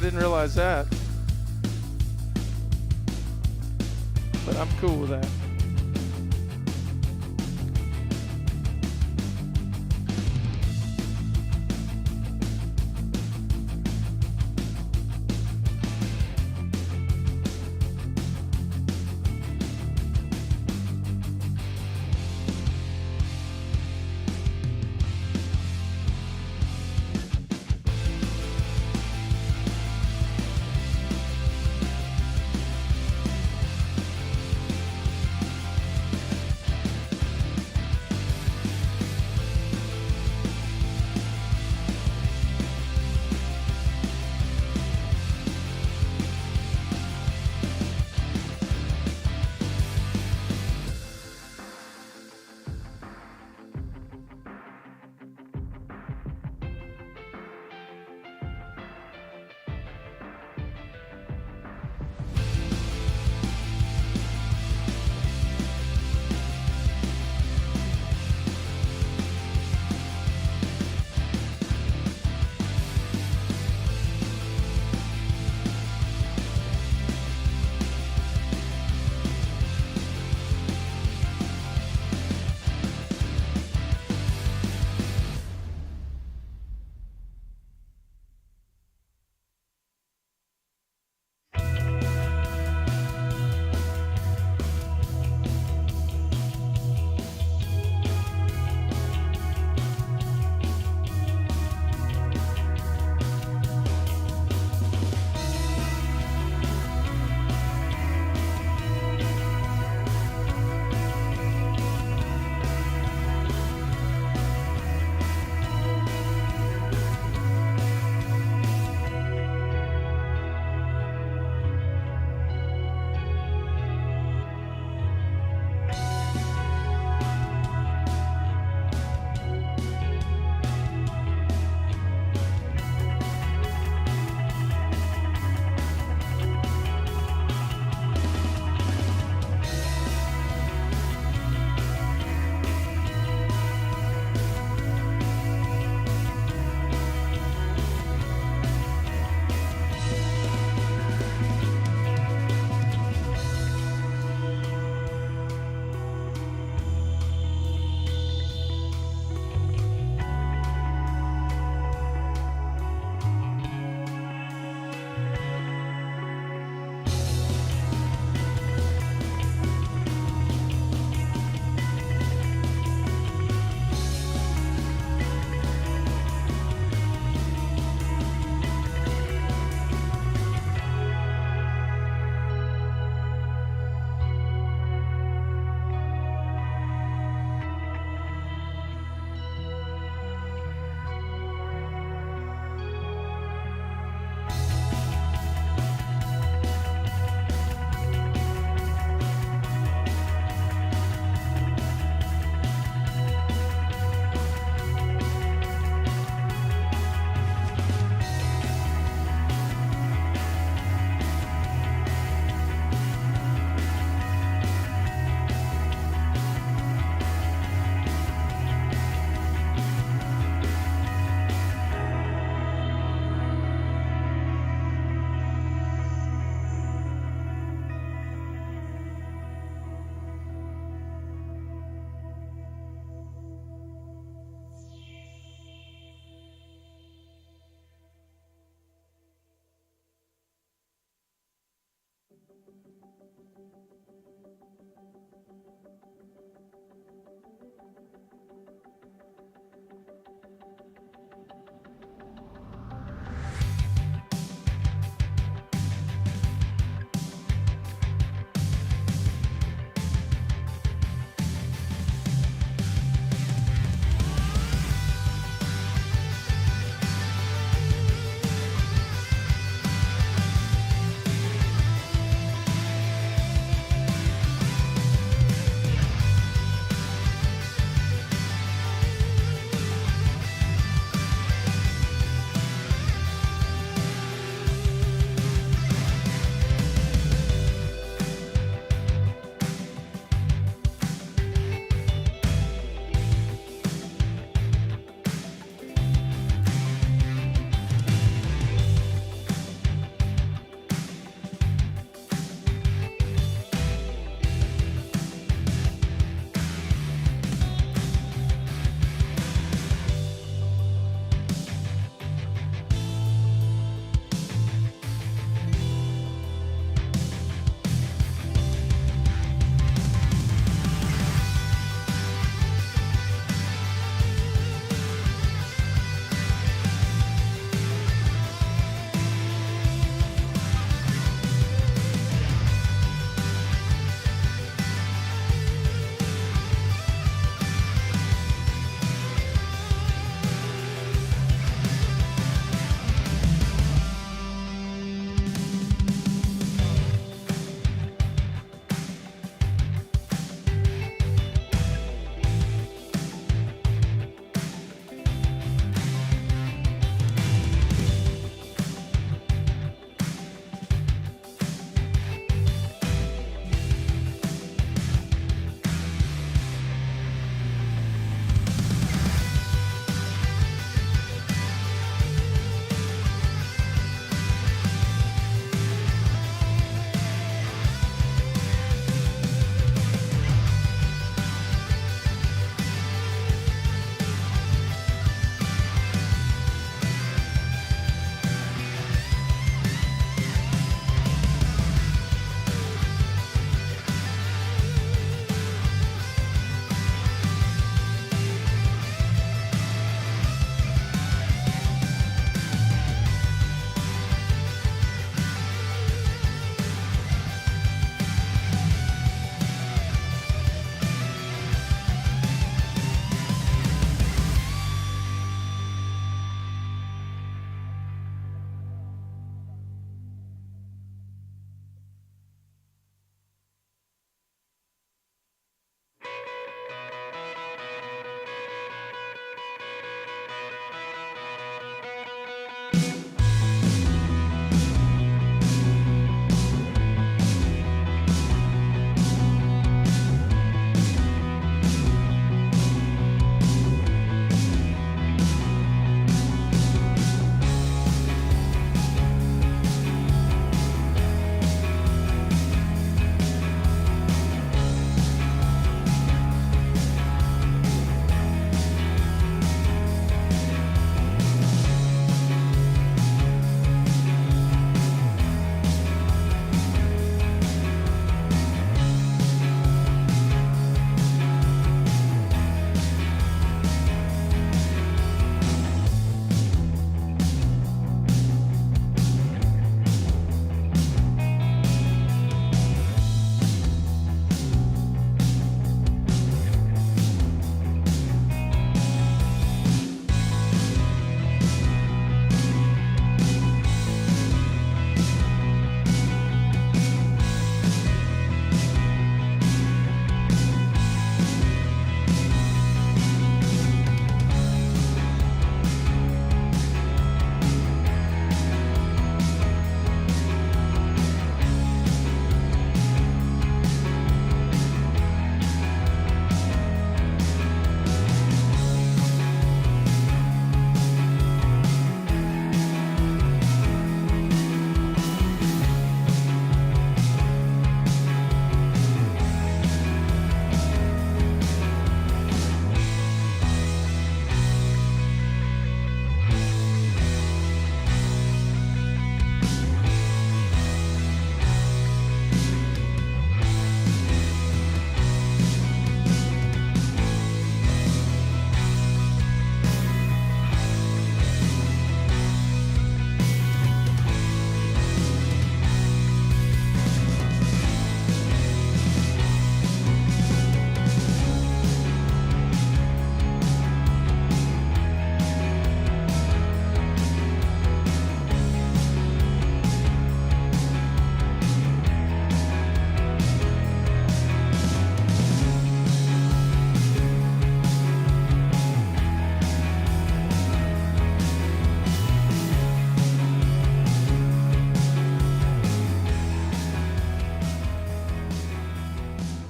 didn't realize that. But I'm cool with that.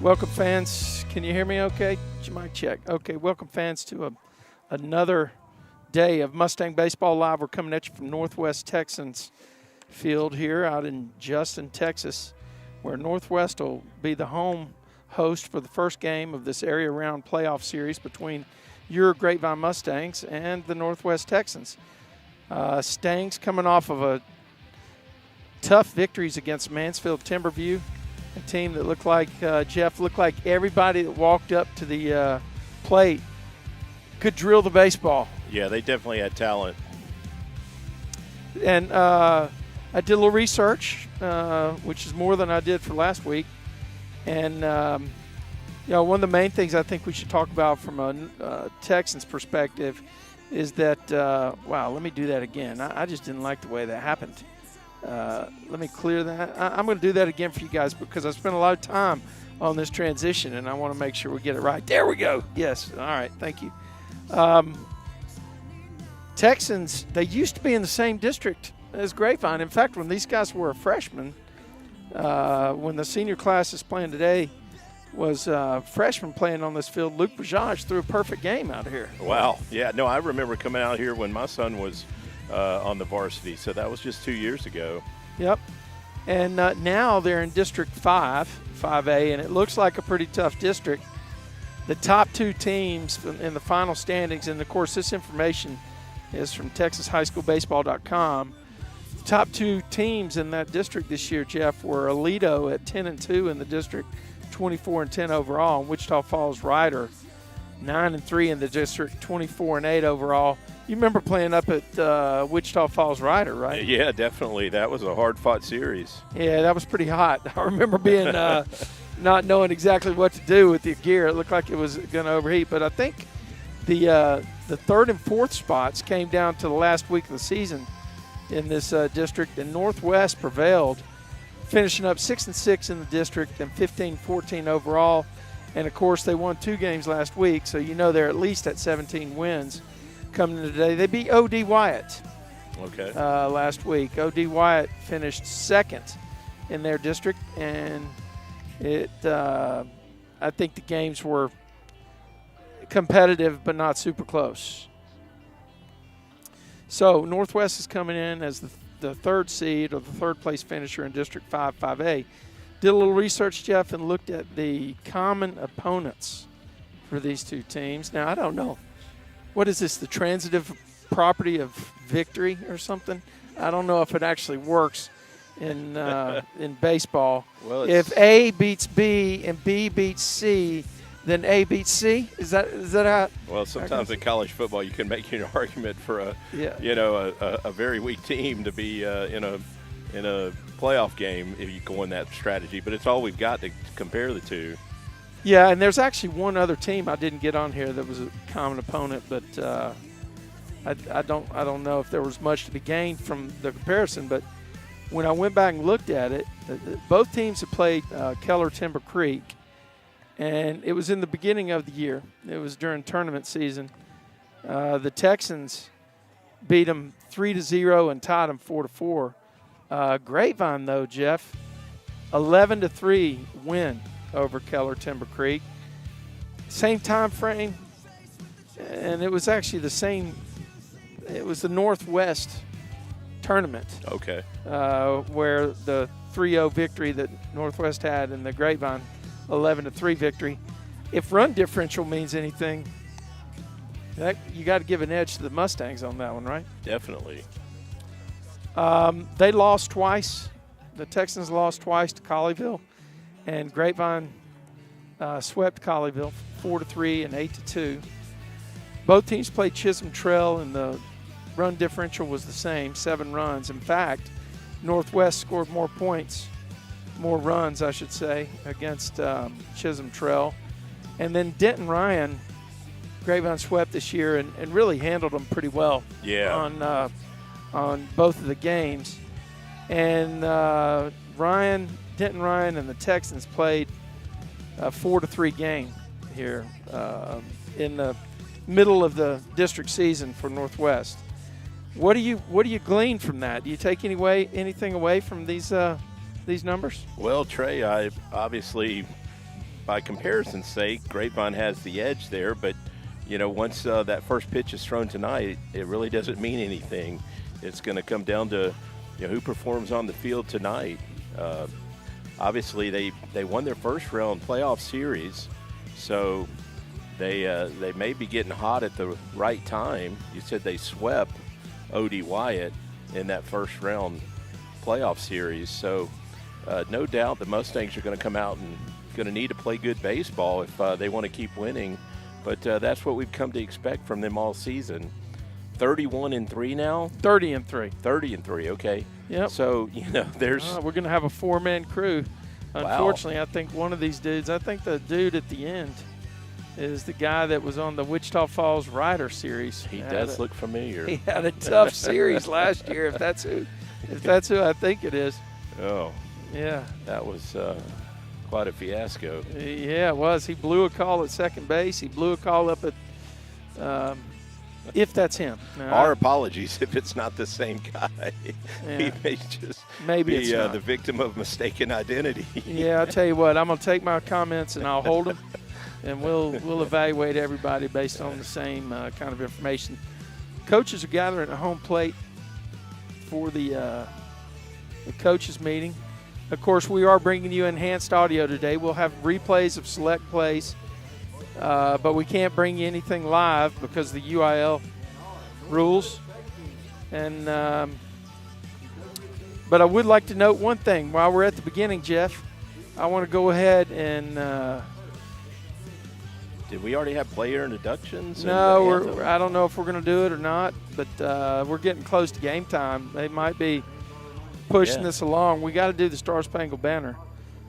Welcome, fans. Can you hear me okay? Mic check. Okay, welcome, fans, to another day of Mustang Baseball Live. We're coming at you from Northwest Texans Field here out in Justin, Texas, where Northwest will be the home host for the first game of this area round playoff series between your Grapevine Mustangs and the Northwest Texans. Stangs coming off of a tough victories against Mansfield Timberview, a team that looked like, Jeff, looked like everybody that walked up to the plate could drill the baseball. Yeah, they definitely had talent. And I did a little research, which is more than I did for last week. And, one of the main things I think we should talk about from a Texans perspective is that, let me do that again. I just didn't like the way that happened. Let me clear that. I'm going to do that again for you guys because I spent a lot of time on this transition, and I want to make sure we get it right. There we go. Yes. All right. Thank you. Texans, they used to be in the same district as Grapevine. In fact, when these guys were freshmen, when the senior class is playing today, was freshman playing on this field. Luke Bajaj threw a perfect game out here. Wow. Yeah, no, I remember coming out here when my son was on the varsity, so that was just 2 years ago. Yep. And now they're in District 5A, and it looks like a pretty tough district. The top two teams in the final standings, and, of course, this information is from TexasHighSchoolBaseball.com. The top two teams in that district this year, Jeff, were Aledo at 10-2 in the district, 24-10 overall, and Wichita Falls Ryder 9-3 in the district, 24-8 overall. You remember playing up at Wichita Falls Ryder, right? Yeah, definitely. That was a hard-fought series. Yeah, that was pretty hot. I remember being not knowing exactly what to do with the gear. It looked like it was going to overheat. But I think the third and fourth spots came down to the last week of the season in this district, and Northwest prevailed, finishing up 6-6 in the district and 15-14 overall. And, of course, they won 2 games last week, so you know they're at least at 17 wins coming into today. They beat O.D. Wyatt last week. O.D. Wyatt finished second in their district, and I think the games were competitive but not super close. So Northwest is coming in as the third seed or the third-place finisher in District 5A. Did a little research, Jeff, and looked at the common opponents for these two teams. Now, I don't know. What is this, the transitive property of victory or something? I don't know if it actually works in baseball. Well, if A beats B and B beats C, then A beats C? Is that how? Well, sometimes in college football you can make an argument for a very weak team to be in a playoff game if you go in that strategy, but it's all we've got to compare the two. Yeah, and there's actually one other team I didn't get on here that was a common opponent, but I don't know if there was much to be gained from the comparison. But when I went back and looked at it, both teams have played Keller Timber Creek, and it was in the beginning of the year. It was during tournament season. The Texans beat them 3-0 and tied them 4-4. Grapevine, though, Jeff, 11-3 win over Keller Timber Creek. Same time frame, and it was actually the same. It was the Northwest tournament. Okay. Where the 3-0 victory that Northwest had and the Grapevine 11-3 victory. If run differential means anything, you got to give an edge to the Mustangs on that one, right? Definitely. They lost twice. The Texans lost twice to Colleyville, and Grapevine swept Colleyville 4-3 and 8-2. Both teams played Chisholm Trail, and the run differential was the same, 7 runs. In fact, Northwest scored more runs, I should say, against Chisholm Trail. And then Denton Ryan, Grapevine swept this year and really handled them pretty well on both of the games. And Denton Ryan and the Texans played a 4-3 game here in the middle of the district season for Northwest. What do you glean from that? Do you take anything away from these numbers? Well, Trey, I obviously by comparison's sake, Grapevine has the edge there. But, once that first pitch is thrown tonight, it really doesn't mean anything. It's going to come down to who performs on the field tonight. Obviously, they won their first round playoff series, so they may be getting hot at the right time. You said they swept O.D. Wyatt in that first round playoff series, so no doubt the Mustangs are going to come out and going to need to play good baseball if they want to keep winning. But that's what we've come to expect from them all season. 31-3 now. 30-3. 30-3. Okay. Yep. So there's. We're going to have a 4-man crew. Unfortunately, wow. I think one of these dudes. I think the dude at the end is the guy that was on the Wichita Falls Rider series. He does look familiar. He had a tough series last year. If that's who I think it is. Oh. Yeah. That was quite a fiasco. Yeah, it was. He blew a call at second base. He blew a call up at. If that's him. No, Our apologies if it's not the same guy. Yeah. He may just Maybe be it's not. the victim of mistaken identity. Yeah, I'll tell you what. I'm going to take my comments and I'll hold them, and we'll evaluate everybody based on the same kind of information. Coaches are gathering at home plate for the coaches meeting. Of course, we are bringing you enhanced audio today. We'll have replays of select plays. But we can't bring you anything live because of the UIL rules. And but I would like to note one thing while we're at the beginning, Jeff. I want to go ahead and. Did we already have player introductions? No, I don't know if we're going to do it or not. But we're getting close to game time. They might be pushing this along. We got to do the Star Spangled Banner.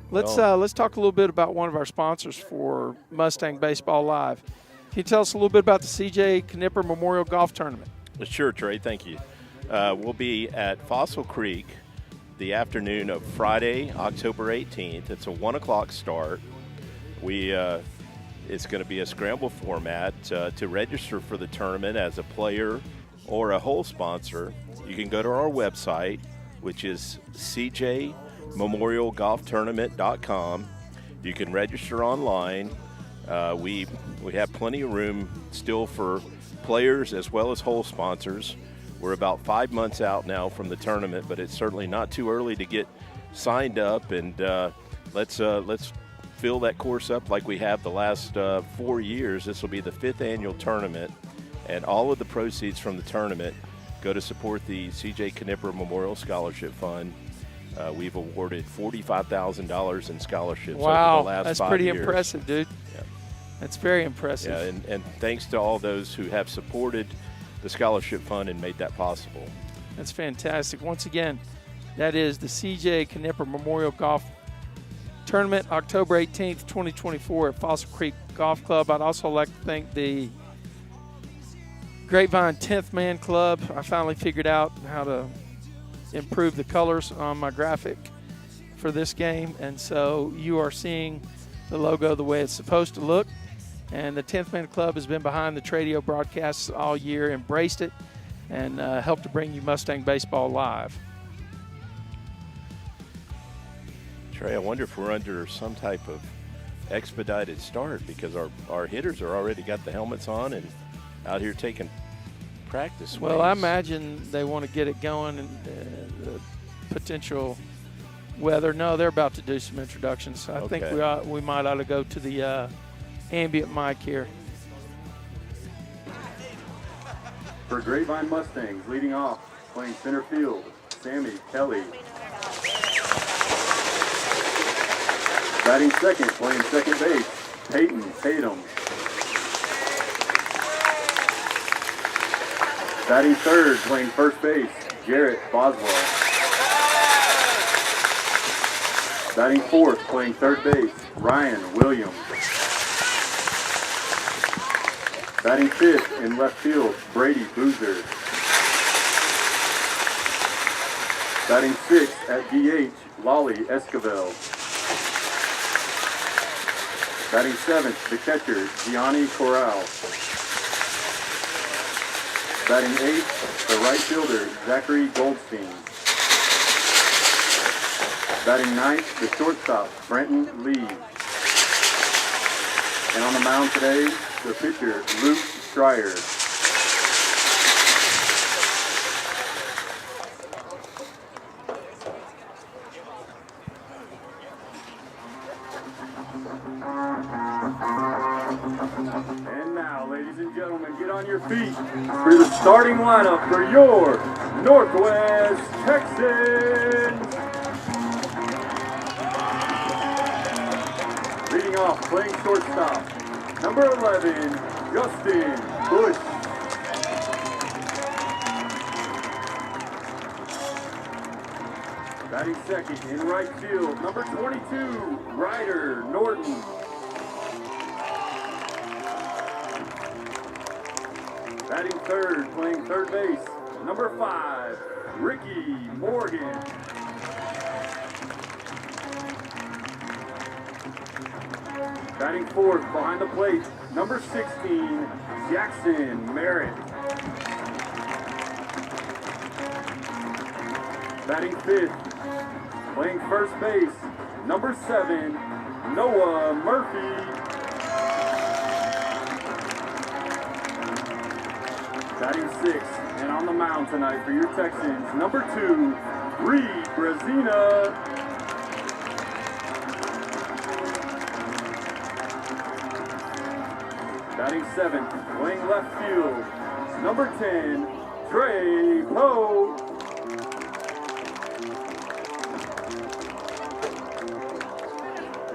Let's talk a little bit about one of our sponsors for Mustang Baseball Live. Can you tell us a little bit about the C.J. Knipper Memorial Golf Tournament? Sure, Trey. Thank you. We'll be at Fossil Creek the afternoon of Friday, October 18th. It's a 1 o'clock start. It's going to be a scramble format. To register for the tournament as a player or a whole sponsor, you can go to our website, which is cjmemorialgolftournament.com. You can register online. We have plenty of room still for players as well as whole sponsors. We're about 5 months out now from the tournament, but it's certainly not too early to get signed up. And let's fill that course up like we have the last 4 years. This will be the 5th annual tournament, and all of the proceeds from the tournament go to support the C.J. Knipper Memorial Scholarship Fund. We've awarded $45,000 in scholarships over the last 5 years. Wow, that's pretty impressive, dude. Yeah. That's very impressive. Yeah, and thanks to all those who have supported the scholarship fund and made that possible. That's fantastic. Once again, that is the C.J. Knipper Memorial Golf Tournament, October 18th, 2024 at Fossil Creek Golf Club. I'd also like to thank the Grapevine 10th Man Club. I finally figured out how to improve the colors on my graphic for this game, and so you are seeing the logo the way it's supposed to look. And the 10th Man Club has been behind the Tradio broadcasts all year, embraced it, and helped to bring you Mustang Baseball Live. Trey, I wonder if we're under some type of expedited start because our hitters are already got the helmets on and out here taking practice swings. Well, I imagine they want to get it going and the potential weather. No, they're about to do some introductions. I think we might ought to go to the ambient mic here. For Grapevine Mustangs, leading off, playing center field, Sammy Kelly. Batting second, playing second base, Peyton Tatum. Batting third, playing first base, Jarrett Boswell. Batting fourth, playing third base, Ryan Williams. Batting fifth in left field, Brady Boozer. Batting sixth at DH, Lolly Esquivel. Batting seventh, the catcher, Gianni Corral. Batting eighth, the right fielder, Zachary Goldstein. Batting ninth, the shortstop, Brenton Lee. And on the mound today, the pitcher, Luke Schreier. And now, ladies and gentlemen, get on your feet for the starting lineup for your Northwest Texans. Leading off, playing shortstop, number 11, Justin Bush. Batting second in right field, number 22, Ryder Norton. Batting third, playing third base, number 5, Ricky Morgan. Batting fourth, behind the plate, number 16, Jackson Merritt. Batting fifth, playing first base, number 7, Noah Murphy. Batting sixth, and on the mound tonight for your Texans, number 2, Reed Brazina. Batting seventh, playing left field, number 10, Trey Poe.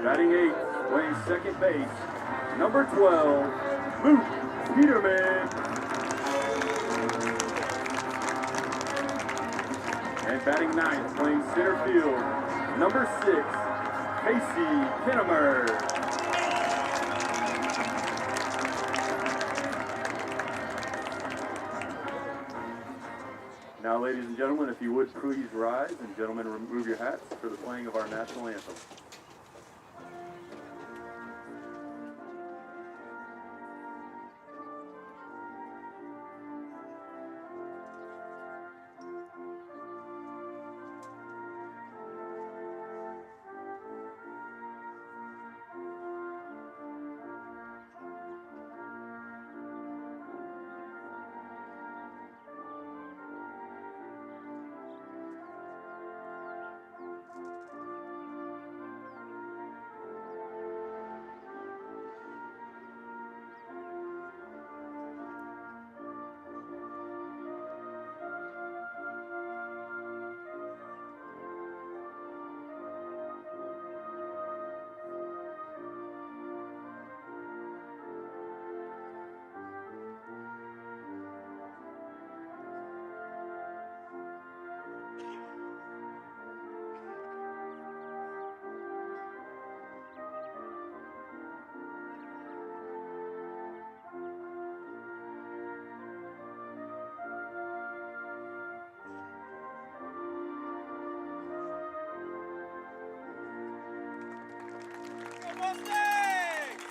Batting eighth, playing second base, number 12, Luke Peterman. And batting ninth, playing center field, number 6, Casey Kinnemer. Now, ladies and gentlemen, if you would please rise, and gentlemen, remove your hats for the playing of our national anthem.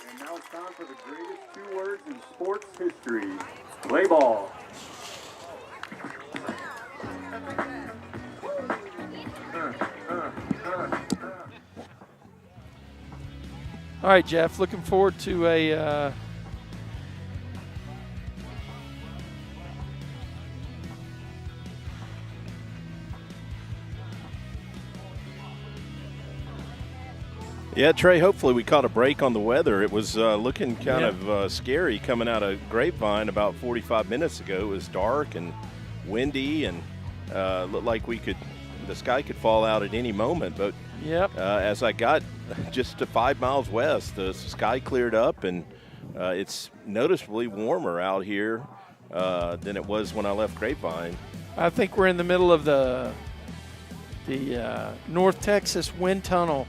And now it's time for the greatest 2 words in sports history. Play ball. All right, Jeff, looking forward to a Yeah, Trey, hopefully we caught a break on the weather. It was looking kind of scary coming out of Grapevine about 45 minutes ago. It was dark and windy and looked like the sky could fall out at any moment. But as I got just to 5 miles west, the sky cleared up and it's noticeably warmer out here than it was when I left Grapevine. I think we're in the middle of the North Texas wind tunnel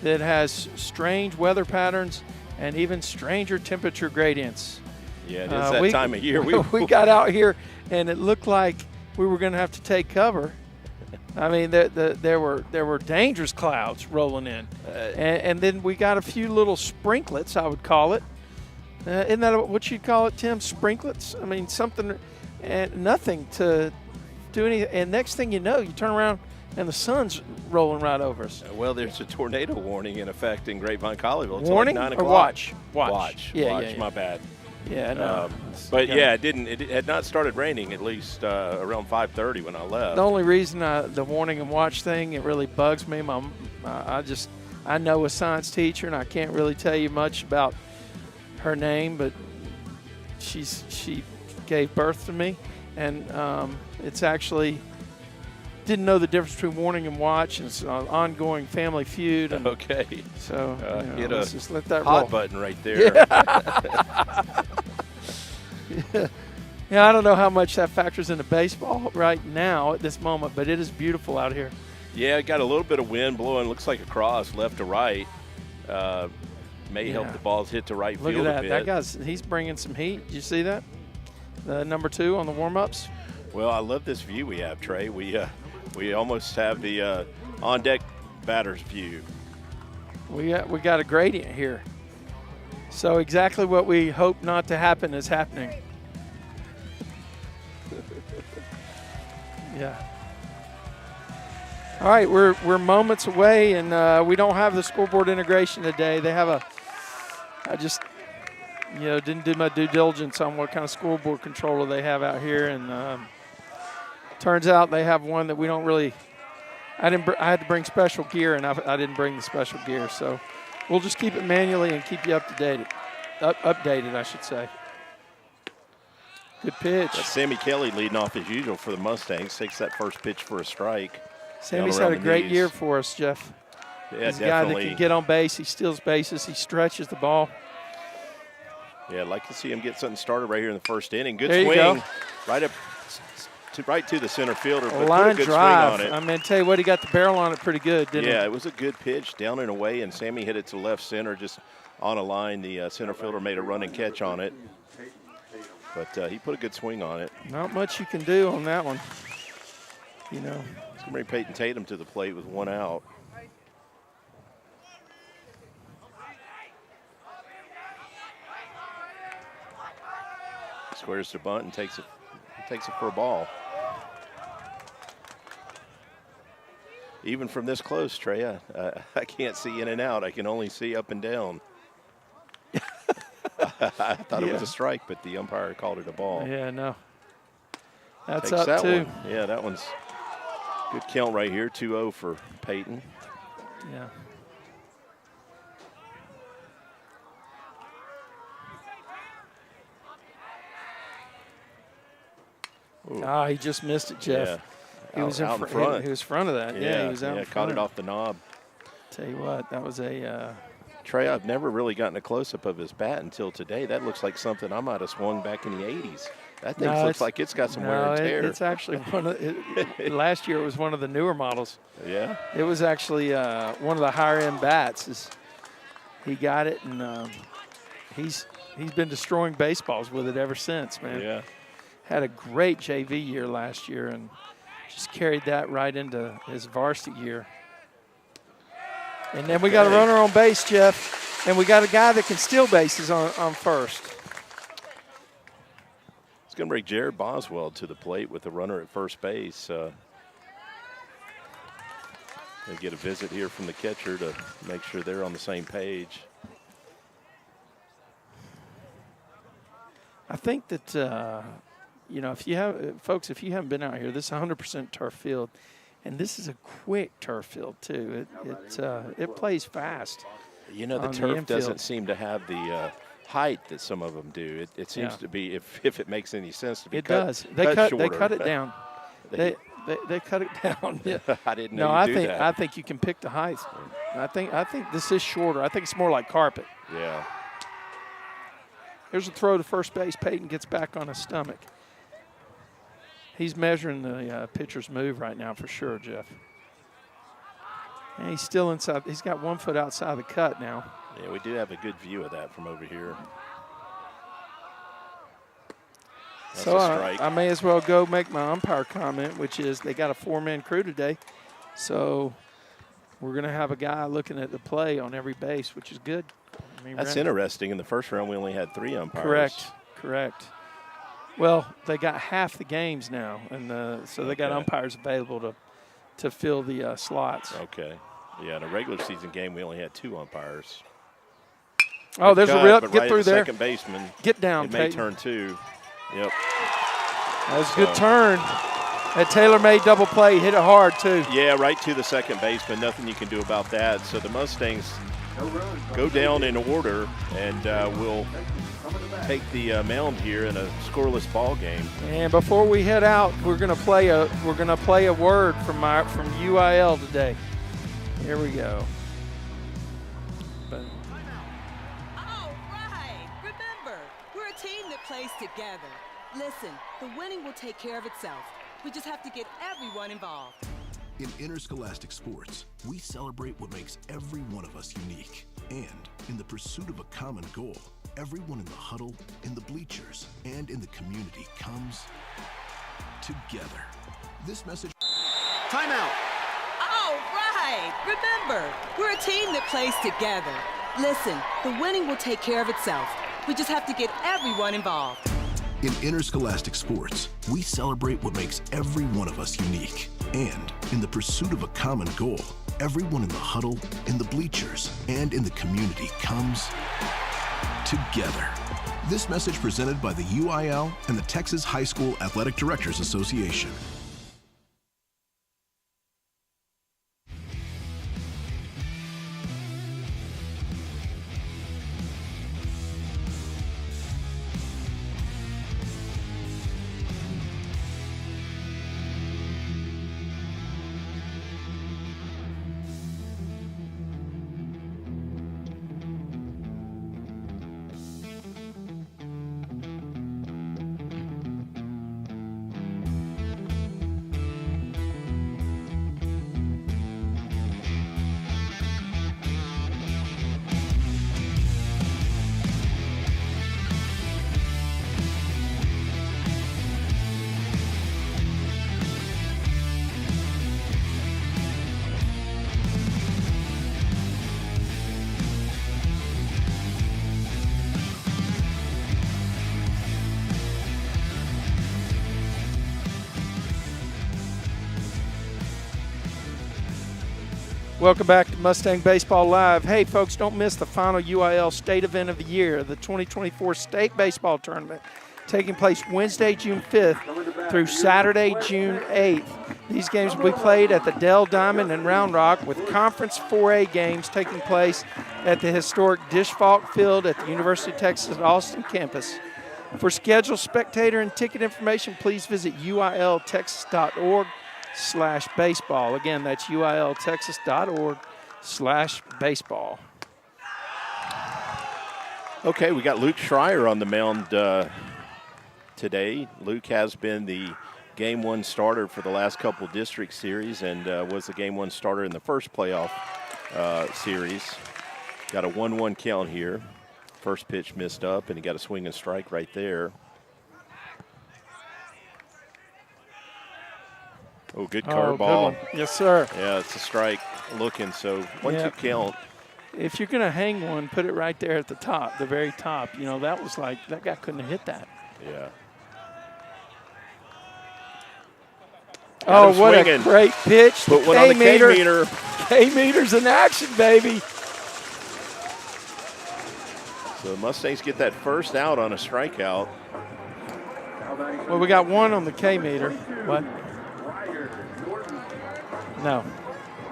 that has strange weather patterns and even stranger temperature gradients. Yeah, it is that time of year. We got out here, and it looked like we were going to have to take cover. I mean, there were dangerous clouds rolling in, and then we got a few little sprinklets, I would call it. Isn't that what you'd call it, Tim? Sprinklets? I mean, something, and nothing to do anything. And next thing you know, you turn around and the sun's rolling right over us. Well, there's a tornado warning in effect in Grapevine, Colleyville. It's Warning like 9 or o'clock. watch? Watch. Yeah. My bad. Yeah, no. But yeah, it had not started raining at least around 5:30 when I left. The only reason the warning and watch thing, it really bugs me. I know a science teacher, and I can't really tell you much about her name, but she gave birth to me, and it's actually didn't know the difference between warning and watch, and it's an ongoing family feud. And okay. So hit let's just let that hot roll. button right there. Yeah, I don't know how much that factors into baseball right now at this moment, but it is beautiful out here. Yeah, it got a little bit of wind blowing. Looks like across left to right. May help the balls hit to right field. Look at that. A bit. He's bringing some heat. Did you see that? The number 2 on the warm-ups. Well, I love this view we have, Trey. We almost have the on-deck batter's view. We got a gradient here. So exactly what we hope not to happen is happening. Yeah. All right, we're moments away, and we don't have the scoreboard integration today. They have I just didn't do my due diligence on what kind of scoreboard controller they have out here, and turns out they have one that we don't really. I had to bring special gear, and I didn't bring the special gear, so we'll just keep it manually and keep you updated, I should say. Good pitch. That's Sammy Kelly leading off as usual for the Mustangs. Takes that first pitch for a strike. Sammy's had a great year for us, Jeff. Yeah, He's definitely. a guy that can get on base. He steals bases. He stretches the ball. Yeah, I'd like to see him get something started right here in the first inning. Good there swing. You go. Right to the center fielder. But line put a good drive. swing on it. I'm going to tell you what, he got the barrel on it pretty good, didn't he? Yeah, it was a good pitch down and away, and Sammy hit it to left center just on a line. The center fielder made a running catch on it. But he put a good swing on it. Not much you can do on that one. It's going to bring Peyton Tatum to the plate with 1 out. Squares to bunt and takes it for a ball. Even from this close, Trey, I can't see in and out. I can only see up and down. I thought it was a strike, but the umpire called it a ball. Yeah, no. That's Takes up that too. one. Yeah, that one's good count right here. 2-0 for Peyton. Yeah. Ooh. He just missed it, Jeff. Yeah. He was out in front. He was front of that. Yeah, he was out in front. Caught it off the knob. Tell you what, that was a. Trey, I've never really gotten a close-up of his bat until today. That looks like something I might have swung back in the 80s. That thing looks like it's got some wear and tear. It's actually last year it was one of the newer models. Yeah. It was actually one of the higher-end bats. He got it, and he's been destroying baseballs with it ever since, man. Yeah. Had a great JV year last year and just carried that right into his varsity year. And then we got a runner on base, Jeff, and we got a guy that can steal bases on first. It's going to bring Jared Boswell to the plate with the runner at first base. They get a visit here from the catcher to make sure they're on the same page. I think that, if you haven't been out here, this is 100% turf field. And this is a quick turf field, too. It plays fast. The turf doesn't seem to have the height that some of them do. It seems to be, if it makes any sense, to be cut. It does. They cut it down. They cut it down. Yeah. I didn't know you do that. I think you can pick the height. I think this is shorter. I think it's more like carpet. Yeah. Here's a throw to first base. Peyton gets back on his stomach. He's measuring the pitcher's move right now for sure, Jeff. And he's still inside. He's got 1 foot outside the cut now. Yeah, we do have a good view of that from over here. That's so a strike. I may as well go make my umpire comment, which is they got a 4-man crew today. So we're going to have a guy looking at the play on every base, which is good. That's interesting. In the first round, we only had 3 umpires. Correct. Well, they got half the games now, and so they got umpires available to fill the slots. Okay. Yeah, in a regular season game, we only had 2 umpires. Oh, there's a rip. Get through there. Second baseman. Get down, It may Peyton. turn 2. Yep. That was a good turn. That tailor-made double play. Hit it hard, too. Yeah, right to the second baseman. Nothing you can do about that. So the Mustangs go down in order, and will take the mound here in a scoreless ball game. And before we head out, we're gonna play a word from UIL today. Here we go. All right. Remember, we're a team that plays together. Listen, the winning will take care of itself. We just have to get everyone involved. In interscholastic sports, we celebrate what makes every one of us unique. And in the pursuit of a common goal, everyone in the huddle, in the bleachers, and in the community comes together. This message... Timeout. All right. Remember, we're a team that plays together. Listen, the winning will take care of itself. We just have to get everyone involved. In interscholastic sports, we celebrate what makes every one of us unique. And in the pursuit of a common goal, everyone in the huddle, in the bleachers, and in the community comes together. This message presented by the UIL and the Texas High School Athletic Directors Association. Welcome back to Mustang Baseball Live. Hey, folks, don't miss the final UIL state event of the year, the 2024 State Baseball Tournament, taking place Wednesday, June 5th through Saturday, June 8th. These games will be played at the Dell Diamond in Round Rock, with Conference 4A games taking place at the historic Dish Falk Field at the University of Texas at Austin campus. For schedule, spectator, and ticket information, please visit uiltexas.org/baseball. Again, that's uiltexas.org/baseball. Okay, we got Luke Schreier on the mound today. Luke has been the Game 1 starter for the last couple of district series, and was the Game 1 starter in the first playoff series. Got a 1-1 count here. First pitch missed up, and he got a swing and strike right there. Oh, good curve ball. Yes, sir. Yeah, it's a strike looking, so 1-2 count. If you're going to hang one, put it right there at the top, the very top. You know, that was like, that guy couldn't have hit that. Yeah. Oh, what a great pitch. Put one on the K-meter. K-meter's in action, baby. So Mustangs get that first out on a strikeout. Well, we got one on the K-meter. What? No.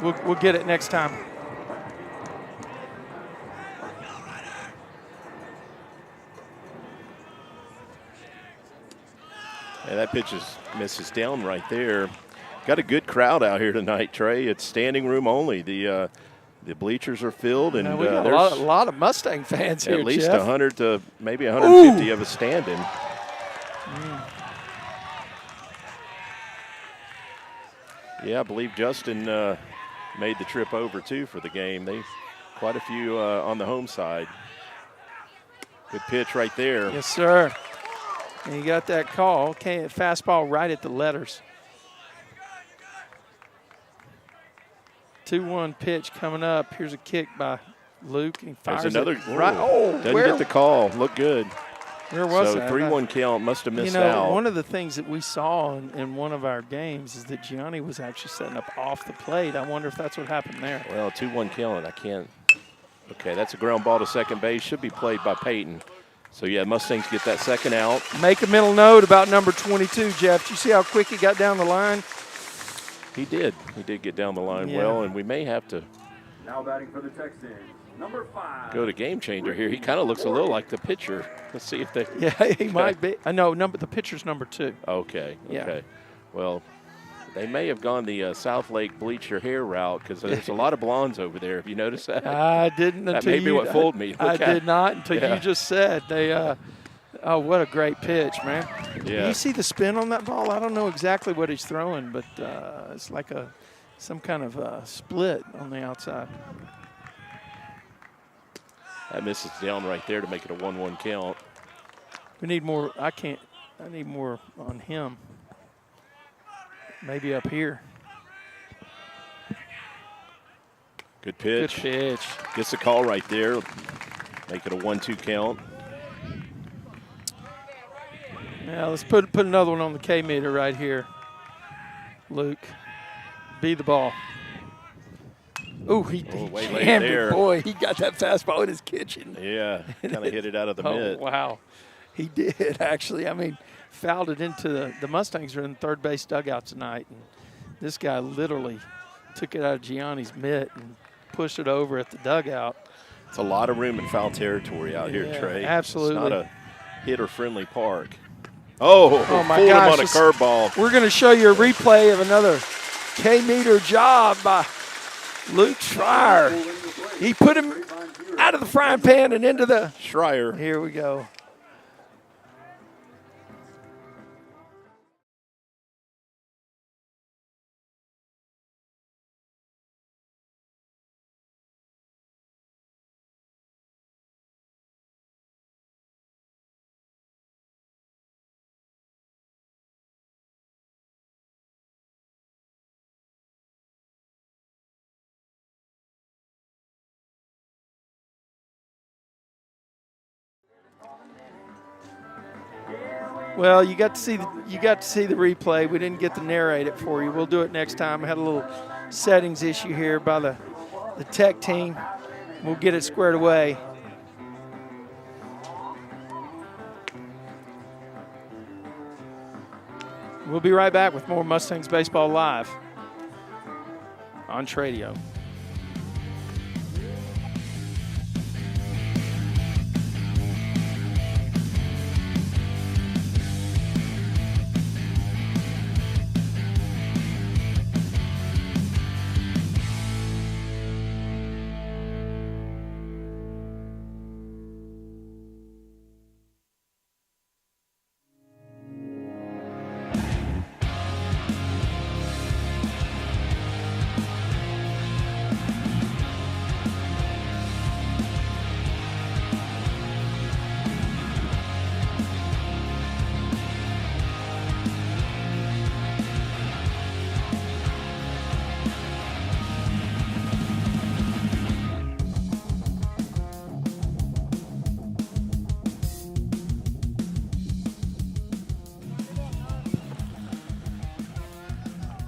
We'll get it next time. Yeah, that pitch misses down right there. Got a good crowd out here tonight, Trey. It's standing room only. The bleachers are filled, and we got a lot of Mustang fans here, at least Jeff. 100 to maybe 150 of us standing. Yeah, I believe Justin made the trip over, too, for the game. They quite a few on the home side. Good pitch right there. Yes, sir. And you got that call. Fastball right at the letters. 2-1 pitch coming up. Here's a kick by Luke. He fires There's another. it right. Oh, doesn't get the call. Look good. Where was so that? 3-1 count, must have missed you know, out. One of the things that we saw in one of our games is that Gianni was actually setting up off the plate. I wonder if that's what happened there. Well, 2-1 count. I can't. Okay, that's a ground ball to second base. Should be played by Peyton. So, yeah, Mustangs get that second out. Make a mental note about number 22, Jeff. Do you see how quick he got down the line? He did. He did get down the line well, and we may have to Now batting for the Texans, number 5. go to game changer here. He kind of looks a little like the pitcher. Let's see if they. Yeah, he might be. No, the pitcher's number 2. Okay. Yeah. Okay. Well, they may have gone the South Lake bleach your hair route because there's a lot of blondes over there. Have you noticed that? I didn't That until may be what fooled me. I did not until you just said they. Oh, what a great pitch, man! Yeah. You see the spin on that ball? I don't know exactly what he's throwing, but it's like some kind of split on the outside. That misses down right there to make it a 1-1 count. We need more. I need more on him. Maybe up here. Good pitch. Good pitch. Gets the call right there. Make it a 1-2 count. Yeah, let's put another one on the K meter right here. Luke, be the ball. Ooh, he way jammed late it. there. Boy, he got that fastball in his kitchen. Yeah, kind of hit it out of the Oh, mitt. wow. He did, actually. I mean, fouled it into the Mustangs are in third base dugout tonight. And this guy literally took it out of Gianni's mitt and pushed it over at the dugout. It's a lot of room in foul territory out here, Trey. Absolutely. It's not a hitter-friendly park. Oh my pulled gosh. him on a curveball. We're going to show you a replay of another K-meter job by Luke Schreier. He put him out of the frying pan and into the – Schreier. Here we go. Well, you got to see the replay. We didn't get to narrate it for you. We'll do it next time. I had a little settings issue here by the tech team. We'll get it squared away. We'll be right back with more Mustangs Baseball Live on Tradio.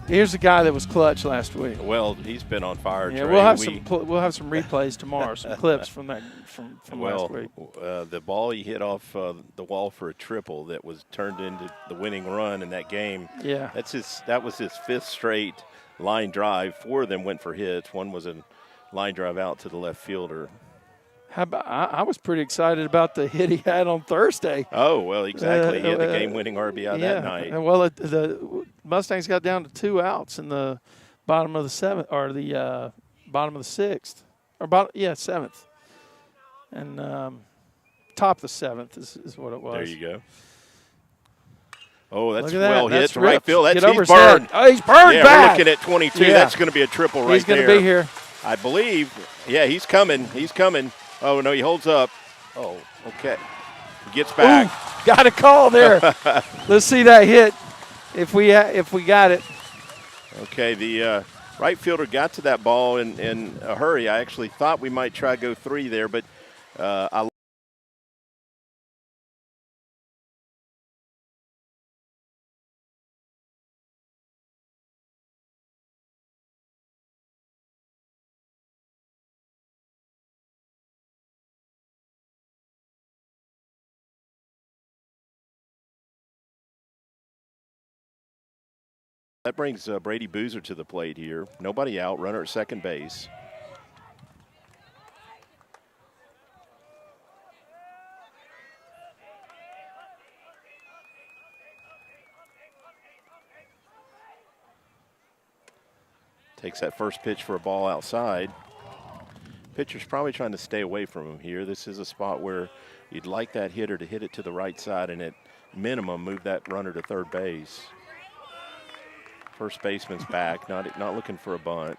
Here's a guy that was clutch last week. Well, he's been on fire. Yeah, Trey. we'll have some replays tomorrow, some clips from last week. The ball he hit off the wall for a triple that was turned into the winning run in that game. Yeah, that was his 5th straight line drive. 4 of them went for hits. One was a line drive out to the left fielder. How about, I was pretty excited about the hit he had on Thursday. Oh, well, exactly. He had the game-winning RBI that night. Well, the Mustangs got down to 2 outs in the bottom of the 7th, or the bottom of the 6th, or 7th, and top of the 7th is what it was. There you go. Oh, that's well hit that's to right field. He's burned. Oh, he's burned yeah, back. We're looking at 22. Yeah. That's going to be a triple right there. He's going to be here. I believe. Yeah, he's coming. He's coming. Oh, no, he holds up. Oh, okay. He gets back. Ooh, got a call there. Let's see that hit if we got it. Okay, the right fielder got to that ball in a hurry. I actually thought we might try go 3 there, but I That brings Brady Boozer to the plate here. Nobody out, runner at second base. Takes that first pitch for a ball outside. Pitcher's probably trying to stay away from him here. This is a spot where you'd like that hitter to hit it to the right side and at minimum move that runner to third base. First baseman's back, not looking for a bunt.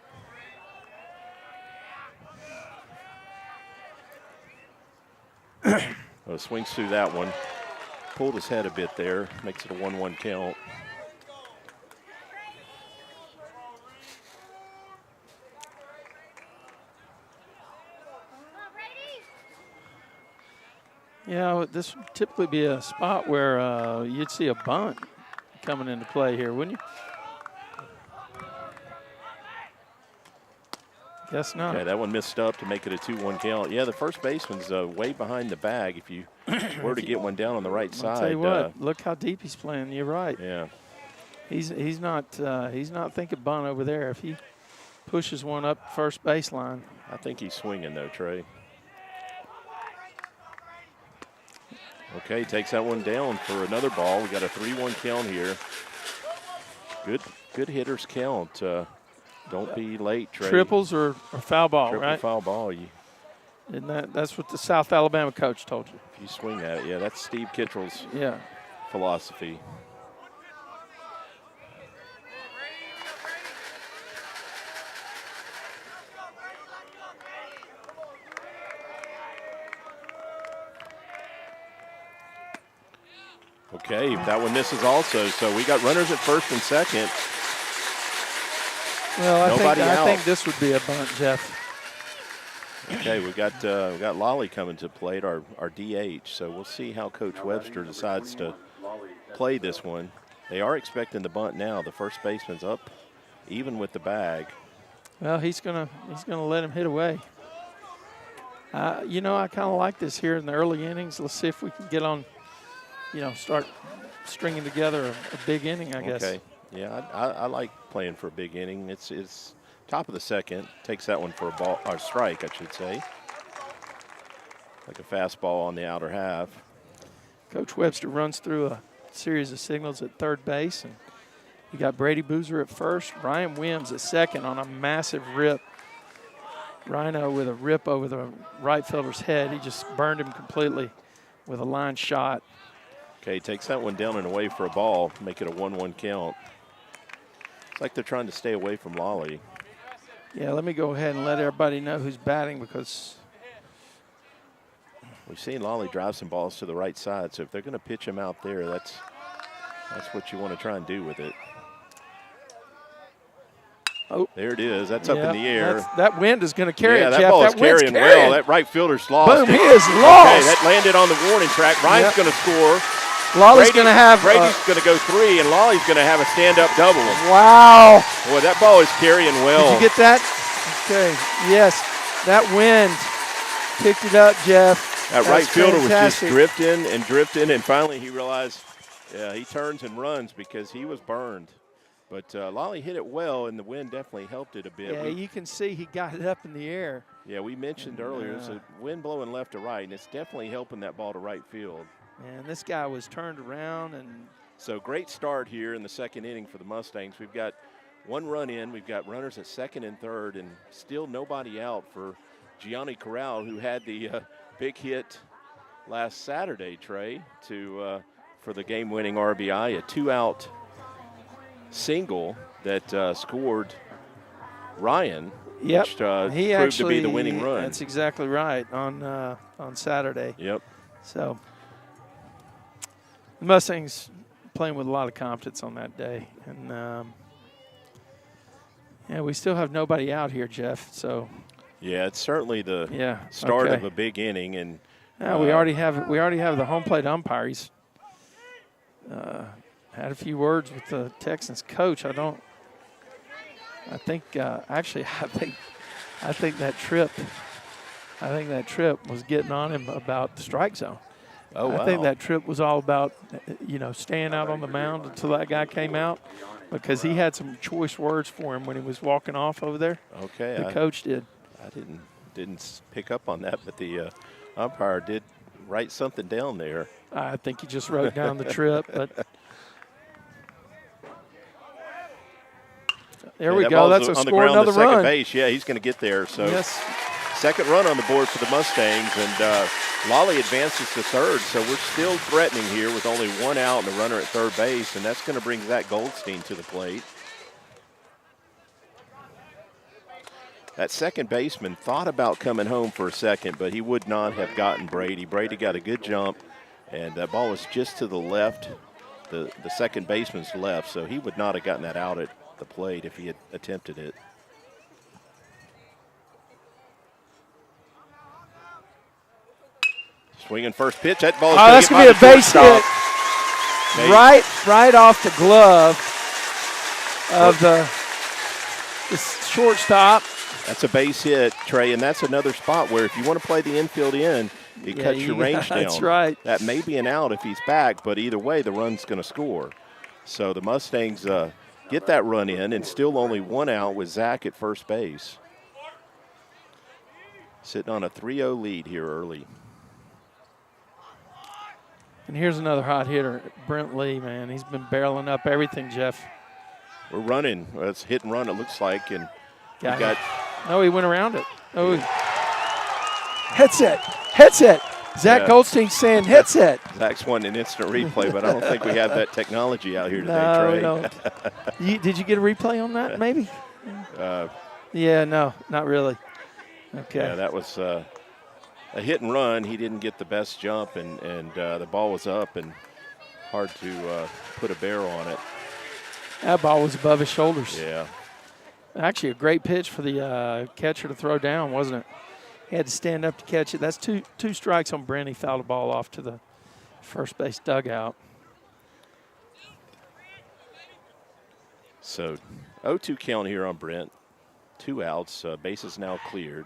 Well, swings through that one. Pulled his head a bit there, makes it a 1-1 count. Yeah, this would typically be a spot where you'd see a bunt coming into play here, wouldn't you? Guess not. Okay, that one missed up to make it a 2-1 count. Yeah, the first baseman's way behind the bag. If you were to get one down on the right side. I'll tell you what, look how deep he's playing. You're right. Yeah. He's not thinking bunt over there. If he pushes one up first baseline. I think he's swinging though, Trey. Okay, takes that one down for another ball. We got a 3-1 count here. Good hitters count. Don't be late, Trey. Triples or foul ball, Triple right? Foul ball. Isn't that's what the South Alabama coach told you? If you swing at it, yeah, that's Steve Kittrell's Yeah. philosophy. Okay, that one misses also. So we got runners at first and second. Well, I think this would be a bunt, Jeff. Okay, we got Lolly coming to plate, our DH. So we'll see how Coach Webster decides to play this one. They are expecting the bunt now. The first baseman's up, even with the bag. Well, he's gonna let him hit away. I kind of like this here in the early innings. Let's see if we can get on. Start stringing together a big inning, I guess. Okay. Yeah, I like playing for a big inning. It's top of the second. Takes that one for a ball or strike, I should say. Like a fastball on the outer half. Coach Webster runs through a series of signals at third base, and you got Brady Boozer at first, Ryan Wims at second on a massive rip. Rhino with a rip over the right fielder's head. He just burned him completely with a line shot. Okay, takes that one down and away for a ball, make it a 1-1 count. It's like they're trying to stay away from Lolly. Yeah, let me go ahead and let everybody know who's batting because we've seen Lolly drive some balls to the right side, so if they're going to pitch him out there, that's what you want to try and do with it. Oh, there it is. That's up in the air. That wind is going to carry it, Jeff. That ball is carrying well. That right fielder's lost. Boom, he is lost. Okay, that landed on the warning track. Ryan's going to score. Lolly's going to have Brady's going to go 3, and Lolly's going to have a stand-up double. Wow. Boy, that ball is carrying well. Did you get that? Okay. Yes, that wind picked it up, Jeff. That right fielder was just drifting, and finally he realized, he turns and runs because he was burned. But Lolly hit it well, and the wind definitely helped it a bit. Yeah, you can see he got it up in the air. Yeah, we mentioned earlier, it's a wind blowing left to right, and it's definitely helping that ball to right field. And this guy was turned around. So great start here in the second inning for the Mustangs. We've got one run in. We've got runners at second and third, and still nobody out for Gianni Corral, who had the big hit last Saturday, Trey, for the game-winning RBI, a 2-out single that scored Ryan, yep. Which proved to be the winning run. That's exactly right on Saturday. Yep. So the Mustangs playing with a lot of confidence on that day, and we still have nobody out here, Jeff. So yeah, it's certainly the start of a big inning, and we already have the home plate umpire. He's had a few words with the Texans coach. I think that trip was getting on him about the strike zone. Oh, wow. I think that trip was all about, staying out on the mound until that guy came out. because he had some choice words for him when he was walking off over there. Okay. The coach did. I didn't pick up on that, but the umpire did write something down there. I think he just wrote down the trip, but there we go. That's a score, another run. Second base. Yeah, he's going to get there. So yes. Second run on the board for the Mustangs, and Lolly advances to third. So we're still threatening here with only one out and a runner at third base, and that's going to bring Zach Goldstein to the plate. That second baseman thought about coming home for a second, but he would not have gotten Brady. Brady got a good jump, and that ball was just to the left, the second baseman's left, so he would not have gotten that out at the plate if he had attempted it. Swinging first pitch. That ball is that's going to be a base hit. Right off the glove of the shortstop. That's a base hit, Trey, and that's another spot where if you want to play the infield in, it cuts your range down. That's right. That may be an out if he's back, but either way, the run's going to score. So the Mustangs get that run in, and still only one out with Zach at first base. Sitting on a 3-0 lead here early. And here's another hot hitter, Brent Lee, man. He's been barreling up everything, Jeff. We're running. It's hit and run, it looks like, and we got. No, he went around it. Oh, headset. Zach Goldstein saying headset. Zach's wanting an instant replay, but I don't think we have that technology out here today, Trey. No. Did you get a replay on that, maybe? Yeah, no, not really. Okay. Yeah, that was a hit and run. He didn't get the best jump, and the ball was up and hard to put a bear on it. That ball was above his shoulders. Yeah. Actually, a great pitch for the catcher to throw down, wasn't it? He had to stand up to catch it. That's two strikes on Brent. He fouled the ball off to the first base dugout. So 0-2 count here on Brent. 2 outs. Bases now cleared.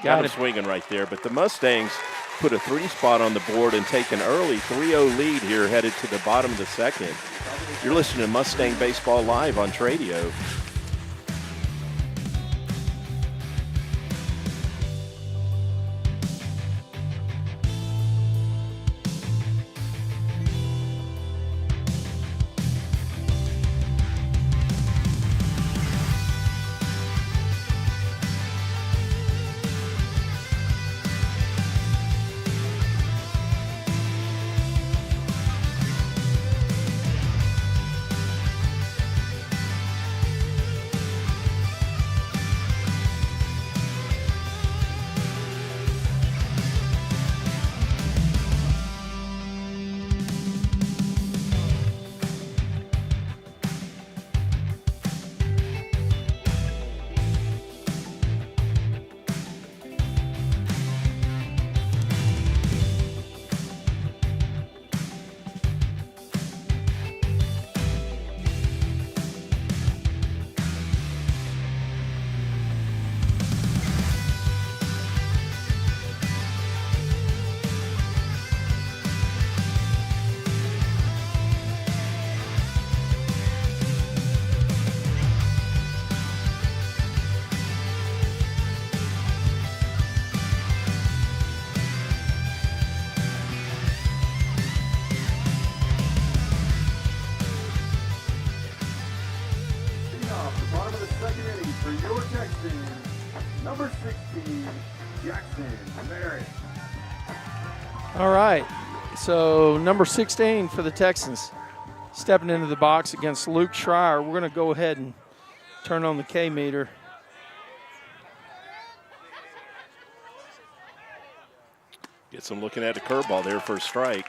Got him swinging right there, but the Mustangs put a 3 spot on the board and take an early 3-0 lead here headed to the bottom of the second. You're listening to Mustang Baseball Live on Tradio. All right, so number 16 for the Texans, stepping into the box against Luke Schreier. We're going to go ahead and turn on the K meter. Gets him looking at a curveball there for a strike.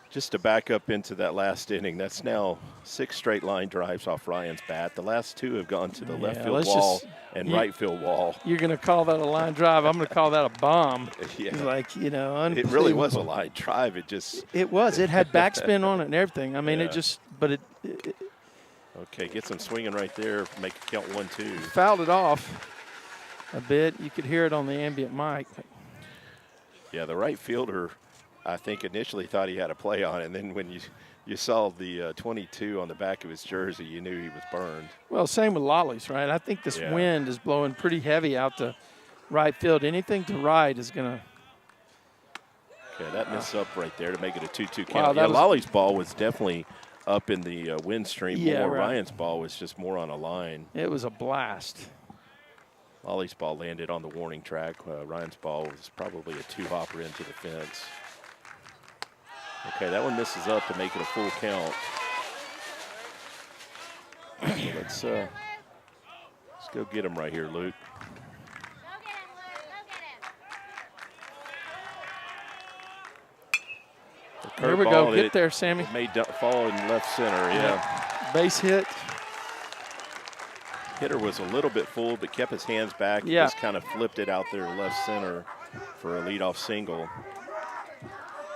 Just to back up into that last inning, that's now 6 straight line drives off Ryan's bat. The last 2 have gone to the left field wall and right field wall. You're going to call that a line drive. I'm going to call that a bomb. Yeah. Like, you know, unbelievable. It really was a line drive. It was. It had backspin on it and everything. I mean, it just, but it okay, gets him swinging right there. Make it count 1-2. Fouled it off a bit. You could hear it on the ambient mic. Yeah, the right fielder I think initially thought he had a play on it, and then when you saw the 22 on the back of his jersey, you knew he was burned. Well, same with Lollies, right? I think this wind is blowing pretty heavy out to right field. Anything to right is going to. Okay, that misses up right there to make it a 2-2 Wow, count. Yeah, Lolly's ball was definitely up in the wind stream more. Right. Ryan's ball was just more on a line. It was a blast. Lolly's ball landed on the warning track. Ryan's ball was probably a two-hopper into the fence. Okay, that one misses up to make it a full count. So let's go get him right here, Luke. Here we go. Get there, Sammy. It made fall in left center, yeah. Base hit. Hitter was a little bit full, but kept his hands back. Yeah. Just kind of flipped it out there left center for a leadoff single.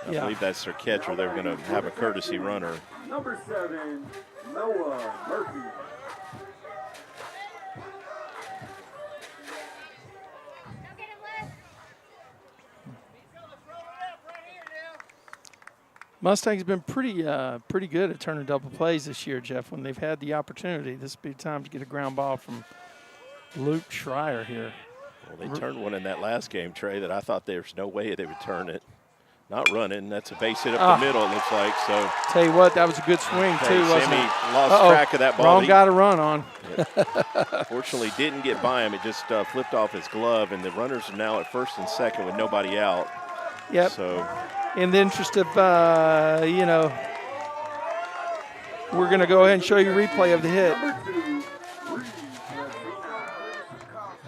I believe that's their catcher. They're going to have a courtesy runner. Number 7, Noah Murphy. Mustangs have been pretty good at turning double plays this year, Jeff. When they've had the opportunity, this would be the time to get a ground ball from Luke Schreier here. Well, they turned one in that last game, Trey, that I thought there's no way they would turn it. Not running. That's a base hit up the middle, it looks like. So tell you what, that was a good swing, too, wasn't Sammy it? lost track of that ball. Wrong guy to run on. Fortunately, didn't get by him. It just flipped off his glove, and the runners are now at first and second with nobody out. Yep. So in the interest of, we're going to go ahead and show you a replay of the hit.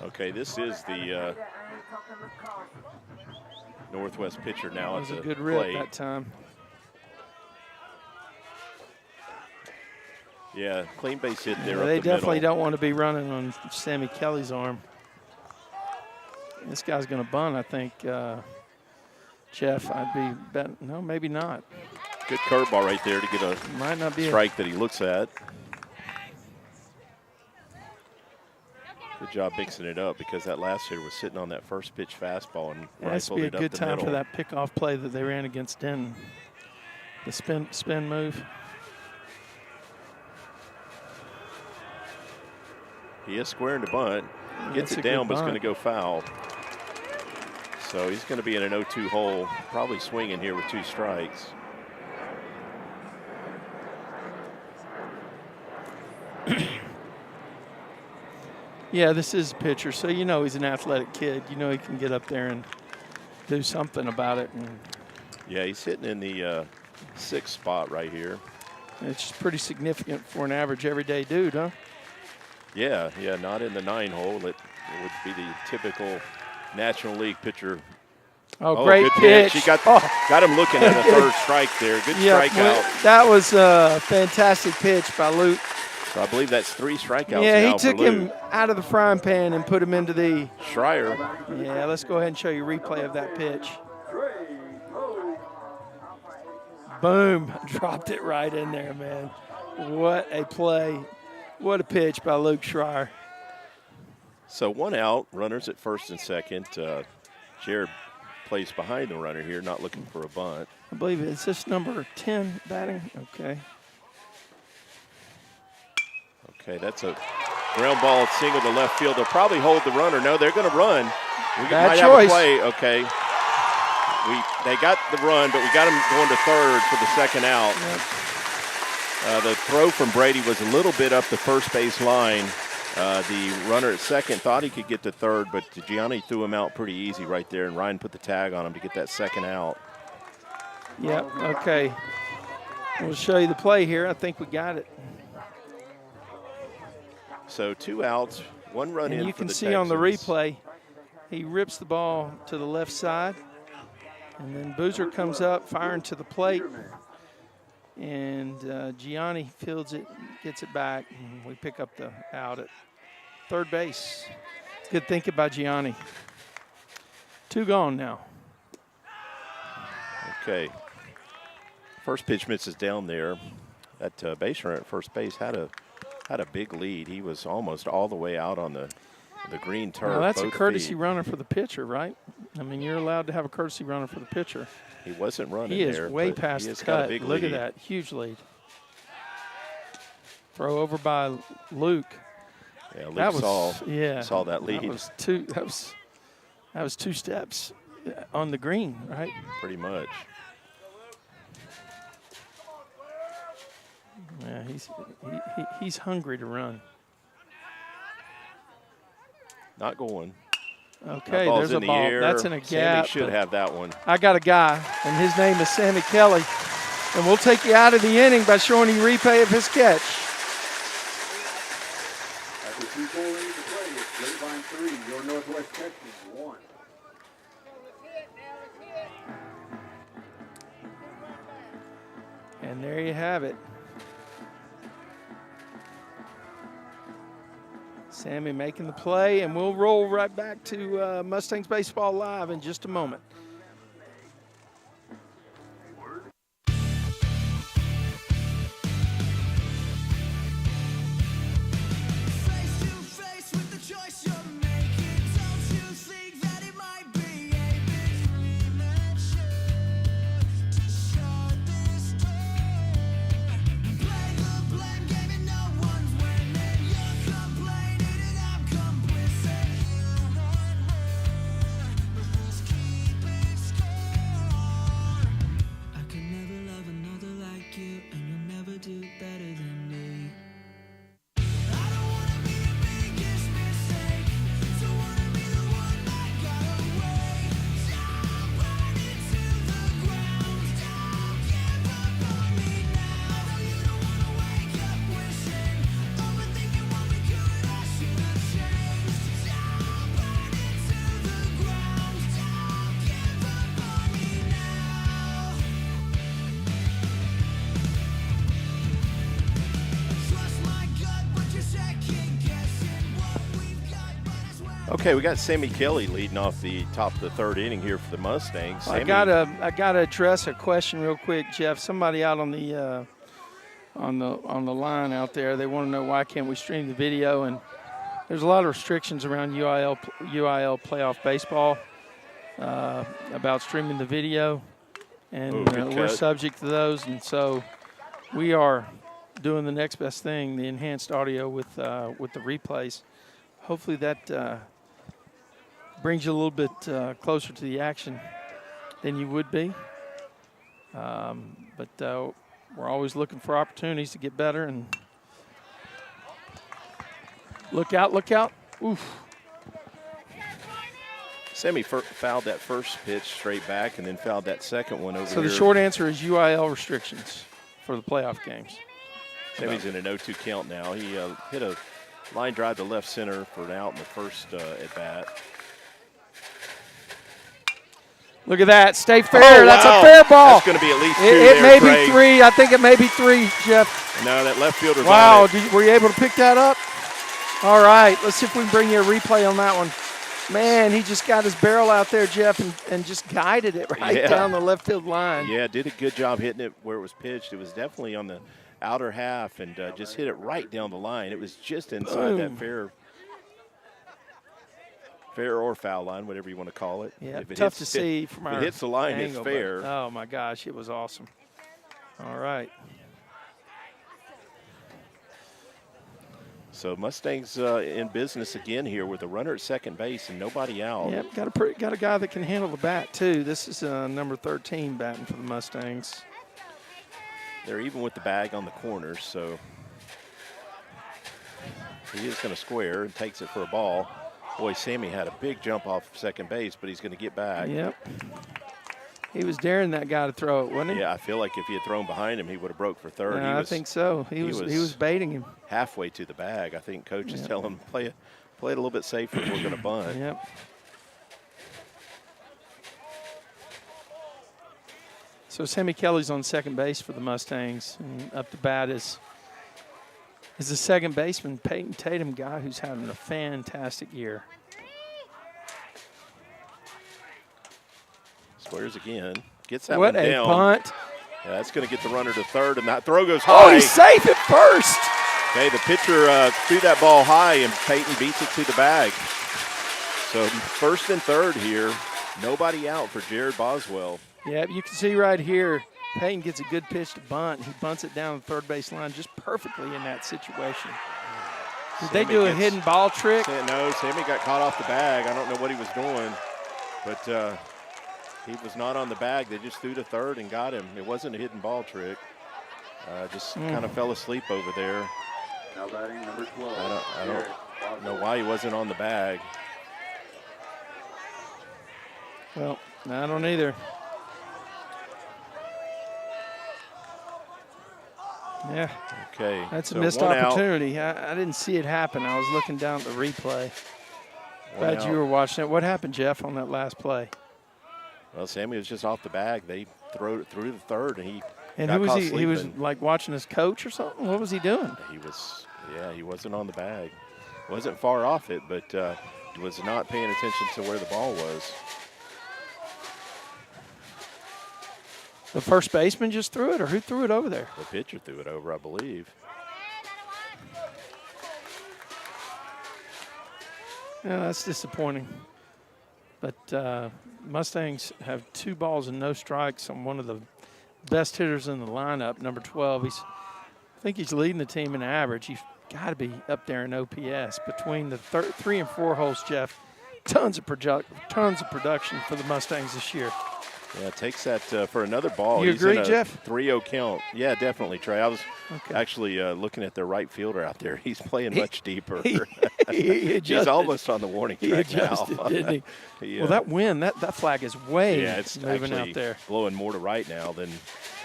Okay, this is the Northwest pitcher now. That was a good rip that time. Yeah, clean base hit there. They up the definitely middle. don't want to be running on Sammy Kelly's arm. This guy's going to bunt, I think. Jeff, I'd be betting. No, maybe not. Good curveball right there to get a Might not be strike that he looks at. Good job mixing it up because that last hitter was sitting on that first pitch fastball and rifled it up the middle. It has to be a good time for that pickoff play that they ran against Denton. The spin move. He is squaring the bunt. Gets it down, but it's going to go foul. So he's going to be in an 0-2 hole, probably swinging here with 2 strikes. Yeah, this is a pitcher, so you know he's an athletic kid. You know he can get up there and do something about it. And yeah, he's hitting in the 6th spot right here. It's pretty significant for an average everyday dude, huh? Yeah, not in the 9 hole. It would be the typical National League pitcher. Oh, great pitch. He got him looking at a 3rd strike there. Good strikeout. That was a fantastic pitch by Luke. So I believe that's 3 strikeouts. Yeah, he took him out of the frying pan and put him into the Schreier. Yeah, let's go ahead and show you a replay of that pitch. Boom, dropped it right in there, man. What a play. What a pitch by Luke Schreier. So 1 out, runners at first and second. Jared plays behind the runner here, not looking for a bunt. I believe it's this number 10 batting. Okay. Okay, that's a ground ball single to left field. They'll probably hold the runner. No, they're going to run. We might have a play. Okay. They got the run, but we got him going to 3rd for the 2nd out. Yep. The throw from Brady was a little bit up the first base line. The runner at 2nd thought he could get to 3rd, but Gianni threw him out pretty easy right there, and Ryan put the tag on him to get that 2nd out. Yep, okay. We'll show you the play here. I think we got it. So 2 outs, 1 run in for the Texans. And you can see on the replay, he rips the ball to the left side, and then Boozer comes up, firing to the plate, and Gianni fields it, gets it back, and we pick up the out at 3rd base. Good thinking by Gianni. 2 gone now. Okay. First pitch misses down there. That base runner at first base had a big lead. He was almost all the way out on the green turf. Well, that's a courtesy feet. runner for the pitcher, right? I mean, you're allowed to have a courtesy runner for the pitcher. He wasn't running He is there. way past the cut. Look at that. Huge lead. Throw over by Luke. Yeah, Luke saw that lead. That was 2 steps on the green, right? Pretty much. Yeah, he's hungry to run. Not going. Okay, there's a ball. That's in a gap. Sammy should have that one. I got a guy, and his name is Sammy Kelly. And we'll take you out of the inning by showing you replay of his catch. After 2 full innings of play, it's Grapevine 3, your Northwest Texans 1. And there you have it. Sammy making the play, and we'll roll right back to Mustangs Baseball Live in just a moment. Okay, we got Sammy Kelly leading off the top of the 3rd inning here for the Mustangs. I gotta address a question real quick, Jeff. Somebody out on the line out there, they want to know why can't we stream the video, and there's a lot of restrictions around UIL playoff baseball about streaming the video, and we're subject to those, and so we are doing the next best thing, the enhanced audio with the replays. Hopefully that brings you a little bit closer to the action than you would be. But we're always looking for opportunities to get better. And look out, look out. Oof. Sammy fouled that first pitch straight back and then fouled that second one over here. So the short answer is UIL restrictions for the playoff games. Sammy's in an 0-2 count now. He hit a line drive to left center for an out in the first at bat. Look at that. Stay fair. Oh, that's a fair ball. That's going to be at least 2 It may be 3. I think it may be 3, Jeff. No, that left fielder's wow. on it. Were you able to pick that up? All right. Let's see if we can bring you a replay on that one. Man, he just got his barrel out there, Jeff, and just guided it right down the left field line. Yeah, did a good job hitting it where it was pitched. It was definitely on the outer half and just hit it right down the line. It was just inside that fair or foul line, whatever you want to call it. Yeah, tough to see from our angle. If it hits the line, angle, it's fair. Oh, my gosh, it was awesome. All right. So Mustangs in business again here with a runner at second base and nobody out. Yep, got a guy that can handle the bat, too. This is number 13 batting for the Mustangs. They're even with the bag on the corners, so he is going to square and takes it for a ball. Boy, Sammy had a big jump off second base, but he's going to get back. Yep. He was daring that guy to throw it, wasn't he? Yeah, I feel like if he had thrown behind him, he would have broke for third. I think so. He was baiting him. Halfway to the bag. I think coach is telling him, play it a little bit safer. We're going to bunt. Yep. So Sammy Kelly's on second base for the Mustangs. And up to bat is the second baseman, Peyton Tatum, guy who's having a fantastic year. Squares again. Gets that what one down. What a bunt. Yeah, that's going to get the runner to third, and that throw goes high. Oh, he's safe at first. Okay, the pitcher threw that ball high, and Peyton beats it to the bag. So first and third here. Nobody out for Jared Boswell. Yeah, you can see right here, Payton gets a good pitch to bunt. He bunts it down the third base line just perfectly in that situation. Did they do a hidden ball trick? No, Sammy got caught off the bag. I don't know what he was doing, but he was not on the bag. They just threw to third and got him. It wasn't a hidden ball trick. Just kind of fell asleep over there. Now batting number 12. I don't know why he wasn't on the bag. Well, I don't either. Yeah. Okay. That's a missed opportunity. I didn't see it happen. I was looking down at the replay. Glad you were watching it. What happened, Jeff, on that last play? Well, Sammy was just off the bag. They threw it through the third, and he and got who was caught he? sleeping. He was like watching his coach or something. What was he doing? He wasn't on the bag. Wasn't far off it, but was not paying attention to where the ball was. The first baseman just threw it, or who threw it over there? The pitcher threw it over, I believe. Yeah, that's disappointing. But Mustangs have 2 balls and no strikes on one of the best hitters in the lineup, number 12. I think he's leading the team in average. He's got to be up there in OPS. Between the 3 and 4 holes, Jeff, tons of production for the Mustangs this year. Yeah, takes that for another ball. You He's agree, in a Jeff? 3-0 count. Yeah, definitely, Trey. I was actually looking at their right fielder out there. He's playing much deeper. He's almost on the warning track now. Didn't he? Well, that wind, that flag is way it's moving out there. Blowing more to right now than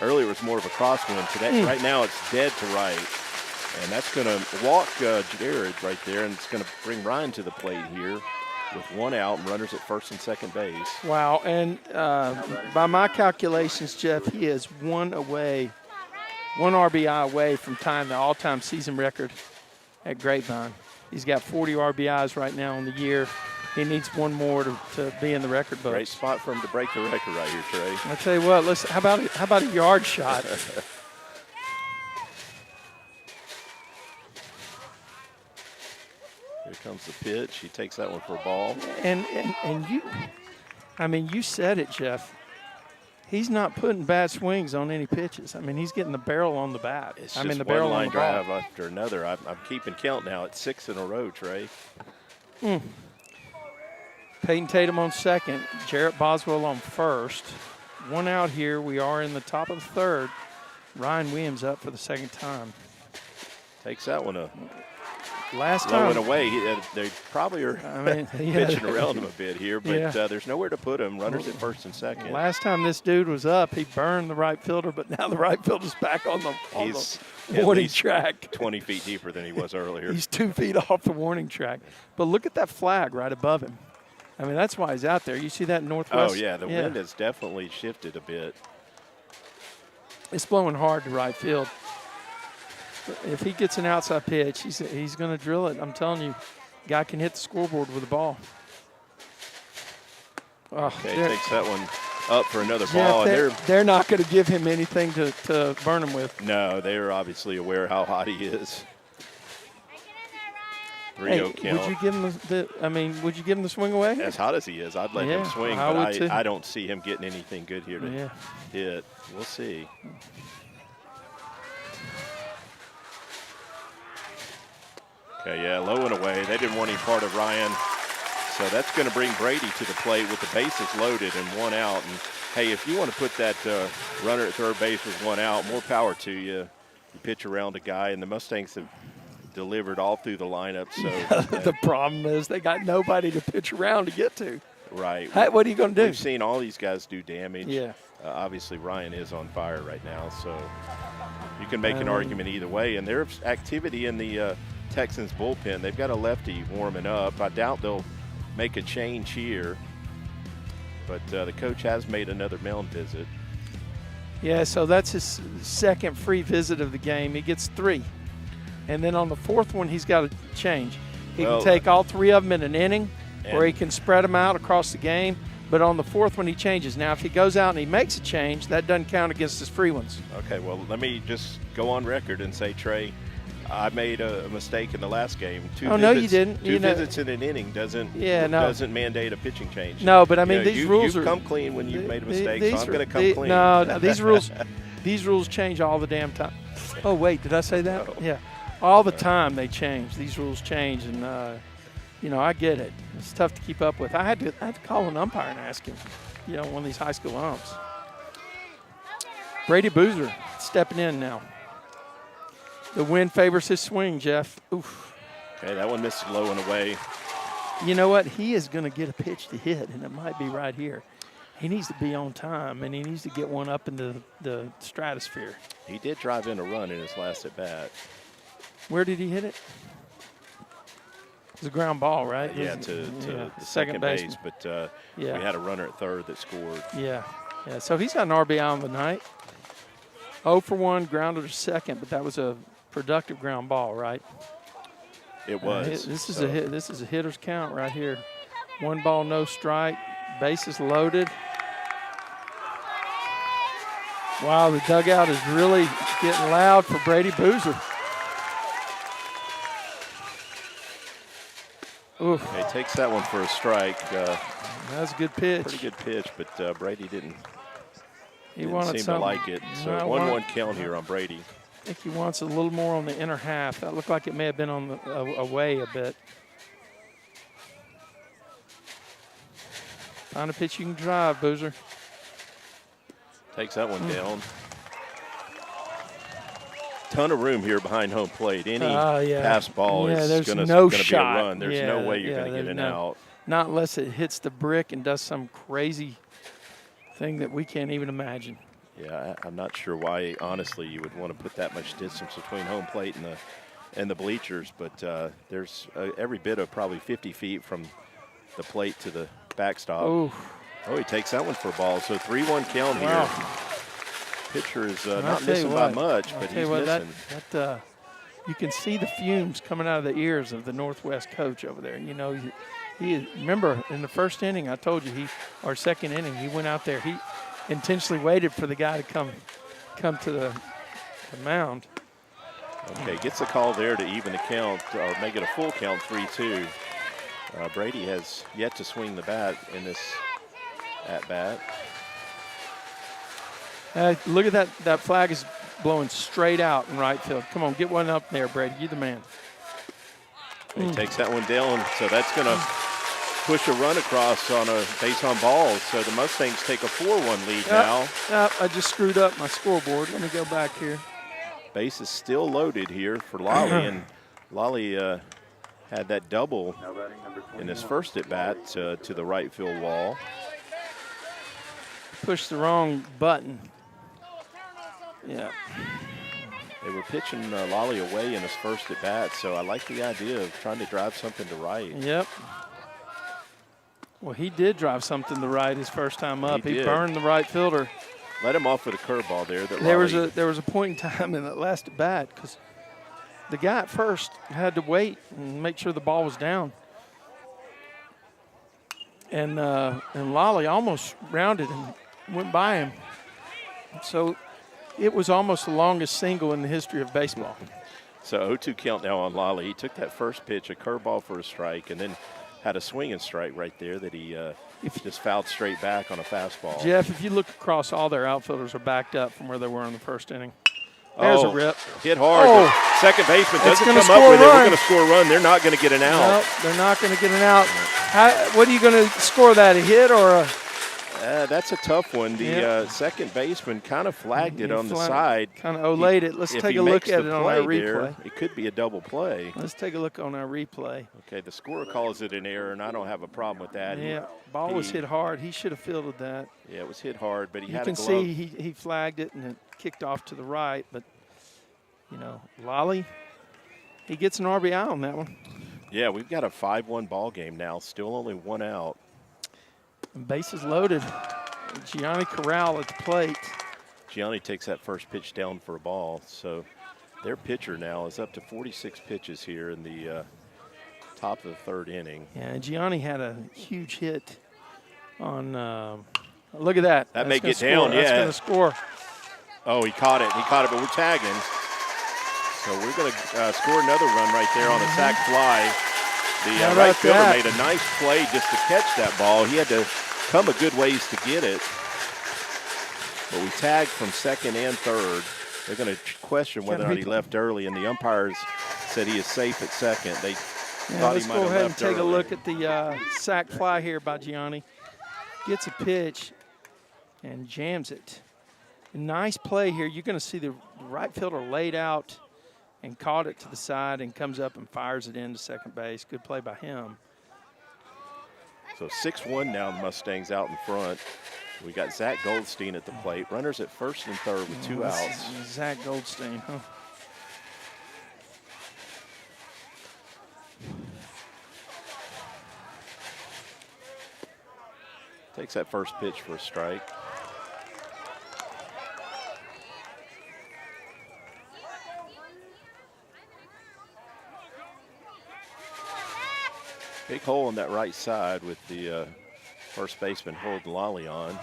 earlier. It was more of a crosswind. Today, right now, it's dead to right. And that's going to walk Jared right there, and it's going to bring Ryan to the plate here with 1 out and runners at first and second base. Wow, and by my calculations, Jeff, he is 1 RBI away from tying the all-time season record at Grapevine. He's got 40 RBIs right now in the year. He needs 1 more to be in the record books. Great spot for him to break the record right here, Trey. I tell you what, listen, how about a yard shot? Here comes the pitch. He takes that one for a ball. And you said it, Jeff. He's not putting bad swings on any pitches. I mean, he's getting the barrel on the bat. It's the just barrel one line on the ball. drive after another. I'm keeping count now. It's 6 in a row, Trey. Peyton Tatum on second. Jarrett Boswell on first. 1 out here. We are in the top of the third. Ryan Williams up for the second time. Takes that one Last low time. and away. They probably are pitching around him a bit here, but there's nowhere to put him. Runners at first and second. Last time this dude was up, he burned the right fielder, but now the right fielder's back on the warning track. 20 feet deeper than he was earlier. He's 2 feet off the warning track. But look at that flag right above him. I mean, that's why he's out there. You see that northwest? Oh, yeah, the wind has definitely shifted a bit. It's blowing hard to right field. If he gets an outside pitch, he's going to drill it. I'm telling you, guy can hit the scoreboard with the ball. Okay, takes that one up for another ball. They're not going to give him anything to burn him with. No, they're obviously aware how hot he is. 3-0 count. Would you give him would you give him the swing away? As hot as he is, I'd let him swing, but I don't see him getting anything good here to hit. We'll see. Okay, yeah, low and away. They didn't want any part of Ryan. So that's going to bring Brady to the plate with the bases loaded and 1 out. And, hey, if you want to put that runner at third base with 1 out, more power to you. You pitch around a guy, and the Mustangs have delivered all through the lineup. So the problem is they got nobody to pitch around to get to. Right. Hey, what are you going to do? We've seen all these guys do damage. Yeah. Obviously, Ryan is on fire right now. So you can make an argument either way. And there's activity in the Texans bullpen. They've got a lefty warming up. I doubt they'll make a change here, but the coach has made another mound visit. Yeah, so that's his second free visit of the game. He gets 3. And then on the 4th one, he's got to change. He can take all 3 of them in an inning, or he can spread them out across the game. But on the 4th one, he changes. Now, if he goes out and he makes a change, that doesn't count against his free ones. Okay, well, let me just go on record and say, Trey, I made a mistake in the last game. No, you didn't. Two visits in an inning doesn't mandate a pitching change. No, but I mean these rules you've come clean when you've made a mistake, so I'm going to come clean. No, these rules change all the damn time. Oh wait, did I say that? No. Yeah, all the time they change. These rules change, and I get it. It's tough to keep up with. I had to call an umpire and ask him. One of these high school umps. Brady Boozer stepping in now. The wind favors his swing, Jeff. Oof. Okay, that one missed low and away. You know what? He is going to get a pitch to hit, and it might be right here. He needs to be on time, and he needs to get one up into the stratosphere. He did drive in a run in his last at-bat. Where did he hit it? It was a ground ball, right? Yeah, to the second base, but we had a runner at third that scored. Yeah. So he's got an RBI on the night. 0 for 1, grounded to second, but that was a productive ground ball, right? It was. This is a hitter's count right here. 1 ball, no strike. Bases loaded. Wow, the dugout is really getting loud for Brady Boozer. Oof. He takes that one for a strike. That was a good pitch. Pretty good pitch, but Brady didn't seem to like it. So 1-1 count here on Brady. I think he wants a little more on the inner half. That looked like it may have been on the away a bit. Find a pitch you can drive, Boozer. Takes that one down. Ton of room here behind home plate. Any pass ball is going to be a run. There's no way you're going to get an out. Not unless it hits the brick and does some crazy thing that we can't even imagine. Yeah, I'm not sure why, honestly, you would want to put that much distance between home plate and the bleachers, but there's every bit of probably 50 feet from the plate to the backstop. Oh, he takes that one for a ball. So 3-1 count here. Pitcher is not missing by much, but he's missing. You can see the fumes coming out of the ears of the Northwest coach over there. Remember in the first inning, I told you second inning, he went out there. He intentionally waited for the guy to come to the mound. Okay, gets a call there to even the count or make it a full count, 3-2. Brady has yet to swing the bat in this at-bat. Look at that. That flag is blowing straight out in right field. Come on, get one up there, Brady. You're the man. He takes that one down, so that's going to push a run across on a base on balls. So the Mustangs take a 4-1 lead now. I just screwed up my scoreboard. Let me go back here. Base is still loaded here for Lally, and Lally had that double in his first at-bat to the right field wall. Pushed the wrong button. Yeah. They were pitching Lally away in his first at-bat, so I like the idea of trying to drive something to right. Yep. Well, he did drive something to right his first time up. He burned the right fielder. Let him off with a curveball there. There was a point in time in that last at-bat because the guy at first had to wait and make sure the ball was down. And Lally almost rounded and went by him. So it was almost the longest single in the history of baseball. So 0-2 count now on Lally. He took that first pitch, a curveball for a strike, and then had a swinging strike right there that he just fouled straight back on a fastball. Jeff, if you look across, all their outfielders are backed up from where they were in the first inning. There's a rip. Hit hard. Second baseman doesn't come up with it. We're going to score a run. They're not going to get an out. Nope, they're not going to get an out. What are you going to score that, a hit or a? That's a tough one. The second baseman kind of flagged it on the side. Kind of olayed it. Let's take a look at it on our replay. It could be a double play. Let's take a look on our replay. Okay, the scorer calls it an error, and I don't have a problem with that. Yeah, ball was hit hard. He should have fielded that. Yeah, it was hit hard, but he had a glove. You can see he flagged it, and it kicked off to the right. But, Lally, he gets an RBI on that one. Yeah, we've got a 5-1 ball game now. Still only one out. Bases loaded. Gianni Corral at the plate. Gianni takes that first pitch down for a ball. So their pitcher now is up to 46 pitches here in the top of the third inning. Yeah, Gianni had a huge hit on look at that. That may get down, That's going to score. Oh, he caught it. But we're tagging. So we're going to score another run right there on a sac fly. The right fielder made a nice play just to catch that ball. He had to come a good ways to get it. But we tagged from second and third. They're going to question whether or not he left early, and the umpires said he is safe at second. They thought he might have left early. Let's go ahead and take a look at the sac fly here by Gianni. Gets a pitch and jams it. A nice play here. You're going to see the right fielder laid out and caught it to the side and comes up and fires it into second base. Good play by him. So 6-1 now, the Mustangs out in front. We got Zach Goldstein at the plate. Runners at first and third with 2 outs. Zach Goldstein, huh? Takes that first pitch for a strike. Big hole on that right side with the first baseman holding Lolly on.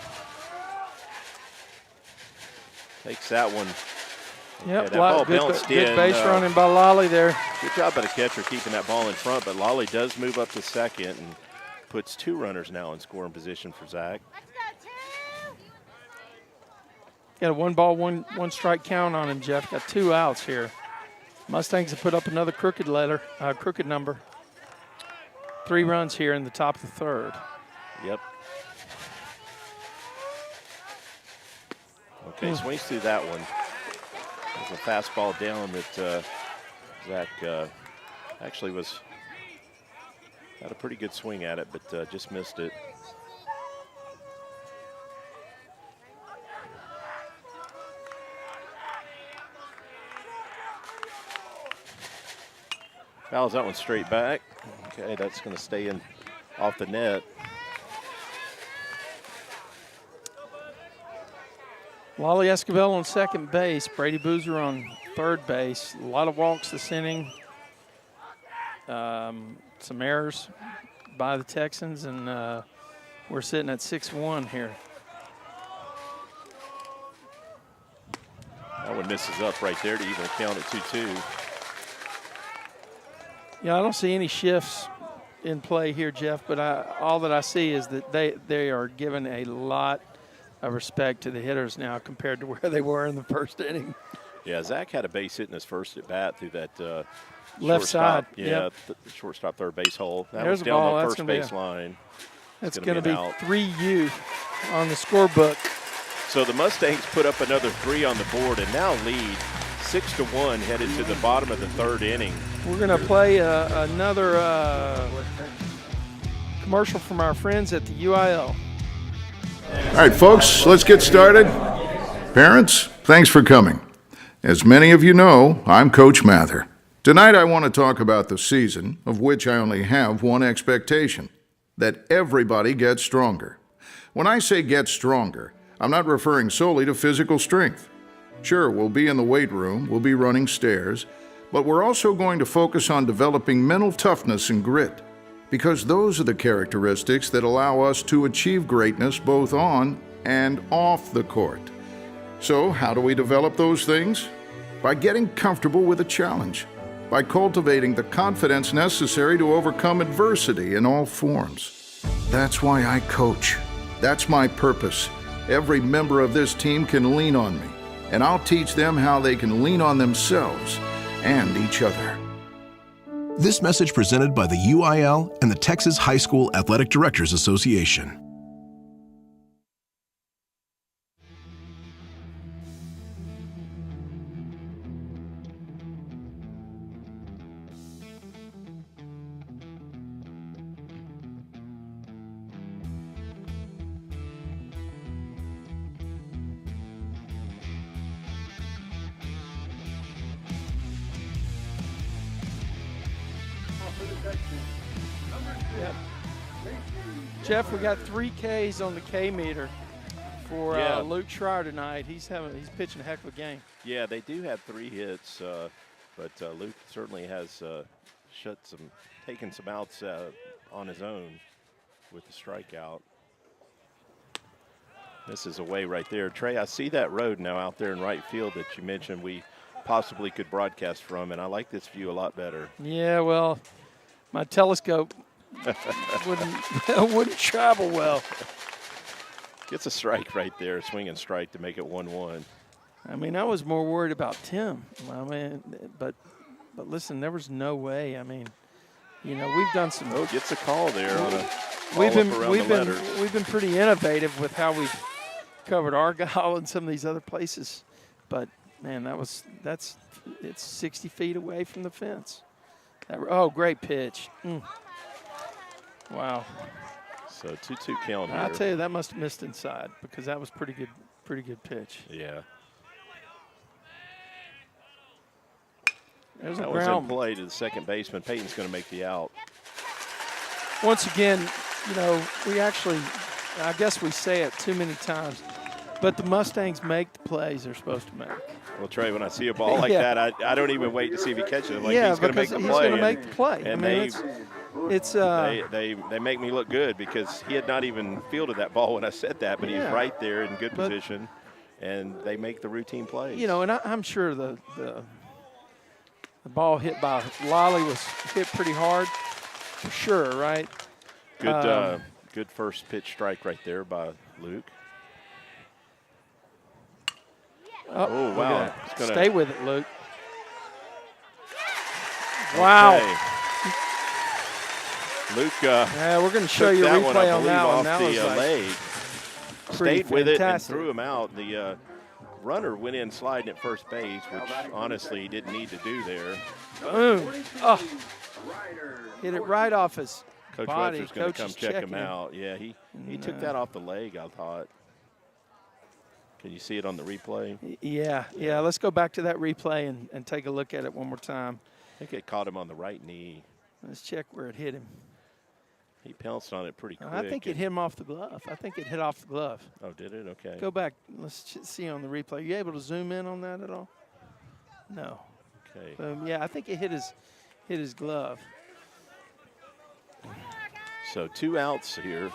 Takes that one. Yep, that ball bounced in. Good base running by Lolly there. Good job by the catcher keeping that ball in front, but Lolly does move up to second and puts 2 runners now in scoring position for Zach. Got a 1-ball, 1-strike count on him, Jeff. Got 2 outs here. Mustangs have put up another crooked number. 3 runs here in the top of the third. Yep. Okay, swings through that one. There's a fastball down that Zach actually had a pretty good swing at it, but just missed it. Fouls that one straight back. Okay, that's going to stay in off the net. Lolly Escobar on second base. Brady Boozer on third base. A lot of walks this inning. Some errors by the Texans, and we're sitting at 6-1 here. That one misses up right there to even count at 2-2. Yeah, I don't see any shifts in play here, Jeff, but all that I see is that they are giving a lot of respect to the hitters now compared to where they were in the first inning. Yeah, Zach had a base hit in his first at bat through that left side. Yeah, yep. The shortstop third base hole. That There's was down ball. the That's first base line. That's going to be 3U on the scorebook. So the Mustangs put up another 3 on the board and now lead 6-1 headed to the bottom of the third inning. We're going to play another commercial from our friends at the UIL. All right, folks, let's get started. Parents, thanks for coming. As many of you know, I'm Coach Mather. Tonight I want to talk about the season, of which I only have one expectation, that everybody gets stronger. When I say get stronger, I'm not referring solely to physical strength. Sure, we'll be in the weight room, we'll be running stairs, but we're also going to focus on developing mental toughness and grit, because those are the characteristics that allow us to achieve greatness both on and off the court. So, how do we develop those things? By getting comfortable with a challenge, by cultivating the confidence necessary to overcome adversity in all forms. That's why I coach. That's my purpose. Every member of this team can lean on me, and I'll teach them how they can lean on themselves and each other. This message presented by the UIL and the Texas High School Athletic Directors Association. Jeff, we got 3 Ks on the K meter for Luke Schreier tonight. He's pitching a heck of a game. Yeah, they do have 3 hits, but Luke certainly has taken some outs on his own with the strikeout. This is away right there. Trey, I see that road now out there in right field that you mentioned. We possibly could broadcast from, and I like this view a lot better. Yeah, well, my telescope wouldn't travel well. Gets a strike right there, swinging strike to make it 1-1. I mean, I was more worried about Tim. I mean, but listen, there was no way. I mean, you know, we've done some. Oh, gets a call there on a. We've been pretty innovative with how we've covered Argyle and some of these other places, but man, it's 60 feet away from the fence. Great pitch. Wow. So 2-2 count here. I tell you, that must have missed inside because that was pretty good pitch. Yeah. There's that was in play to the second baseman. Peyton's going to make the out. Once again, you know, I guess we say it too many times, but the Mustangs make the plays they're supposed to make. Well, Trey, when I see a ball like that, I don't even wait to see if he catches it. Like, yeah, he's going to make the play. He's going to make the play. And they make me look good because he had not even fielded that ball when I said that, but he's right there in good position, and they make the routine plays. You know, and I'm sure the ball hit by Lolly was hit pretty hard, for sure, right? Good first pitch strike right there by Luke. Oh, wow. Stay with it, Luke. Wow. Okay. Luke, we're going to show you a replay on that one. That was the leg. Stayed fantastic with it and threw him out. The runner went in sliding at first base, which honestly he didn't need to do there. Boom. Oh. Hit it right off his Coach body. Webster's going to come check him out. Yeah, he took that off the leg, I thought. Can you see it on the replay? Yeah. Let's go back to that replay and take a look at it one more time. I think it caught him on the right knee. Let's check where it hit him. He pounced on it pretty quick. I think it hit him off the glove. I think it hit off the glove. Oh, did it? Okay. Go back. Let's see on the replay. Are you able to zoom in on that at all? No. Okay. Yeah, I think it hit his glove. So 2 outs here.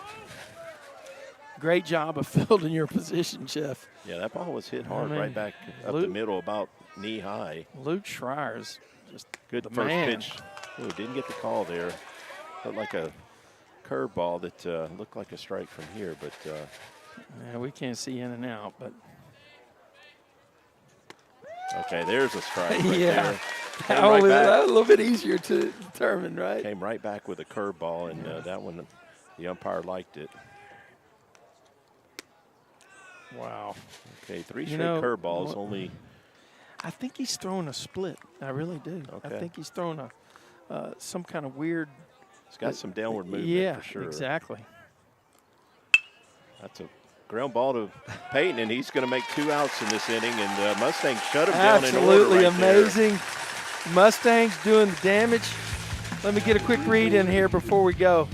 Great job of fielding your position, Jeff. Yeah, that ball was hit hard right back up the middle, about knee high. Luke Schreier's just good the first man. pitch. Oh, didn't get the call there. Looked like a curveball that looked like a strike from here, but yeah, we can't see in and out, but okay, there's a strike. Right yeah, there. That was a little bit easier to determine, right? Came right back with a curveball, and that one, the umpire liked it. Wow. Okay, 3 straight curveballs. Only. I think he's throwing a split. I really do. Okay. I think he's throwing some kind of weird. It's got some downward movement for sure. Yeah, exactly. That's a ground ball to Peyton, and he's going to make 2 outs in this inning, and Mustangs shut him down in order. Absolutely right amazing. There. Mustangs doing the damage. Let me get a quick read in here before we go.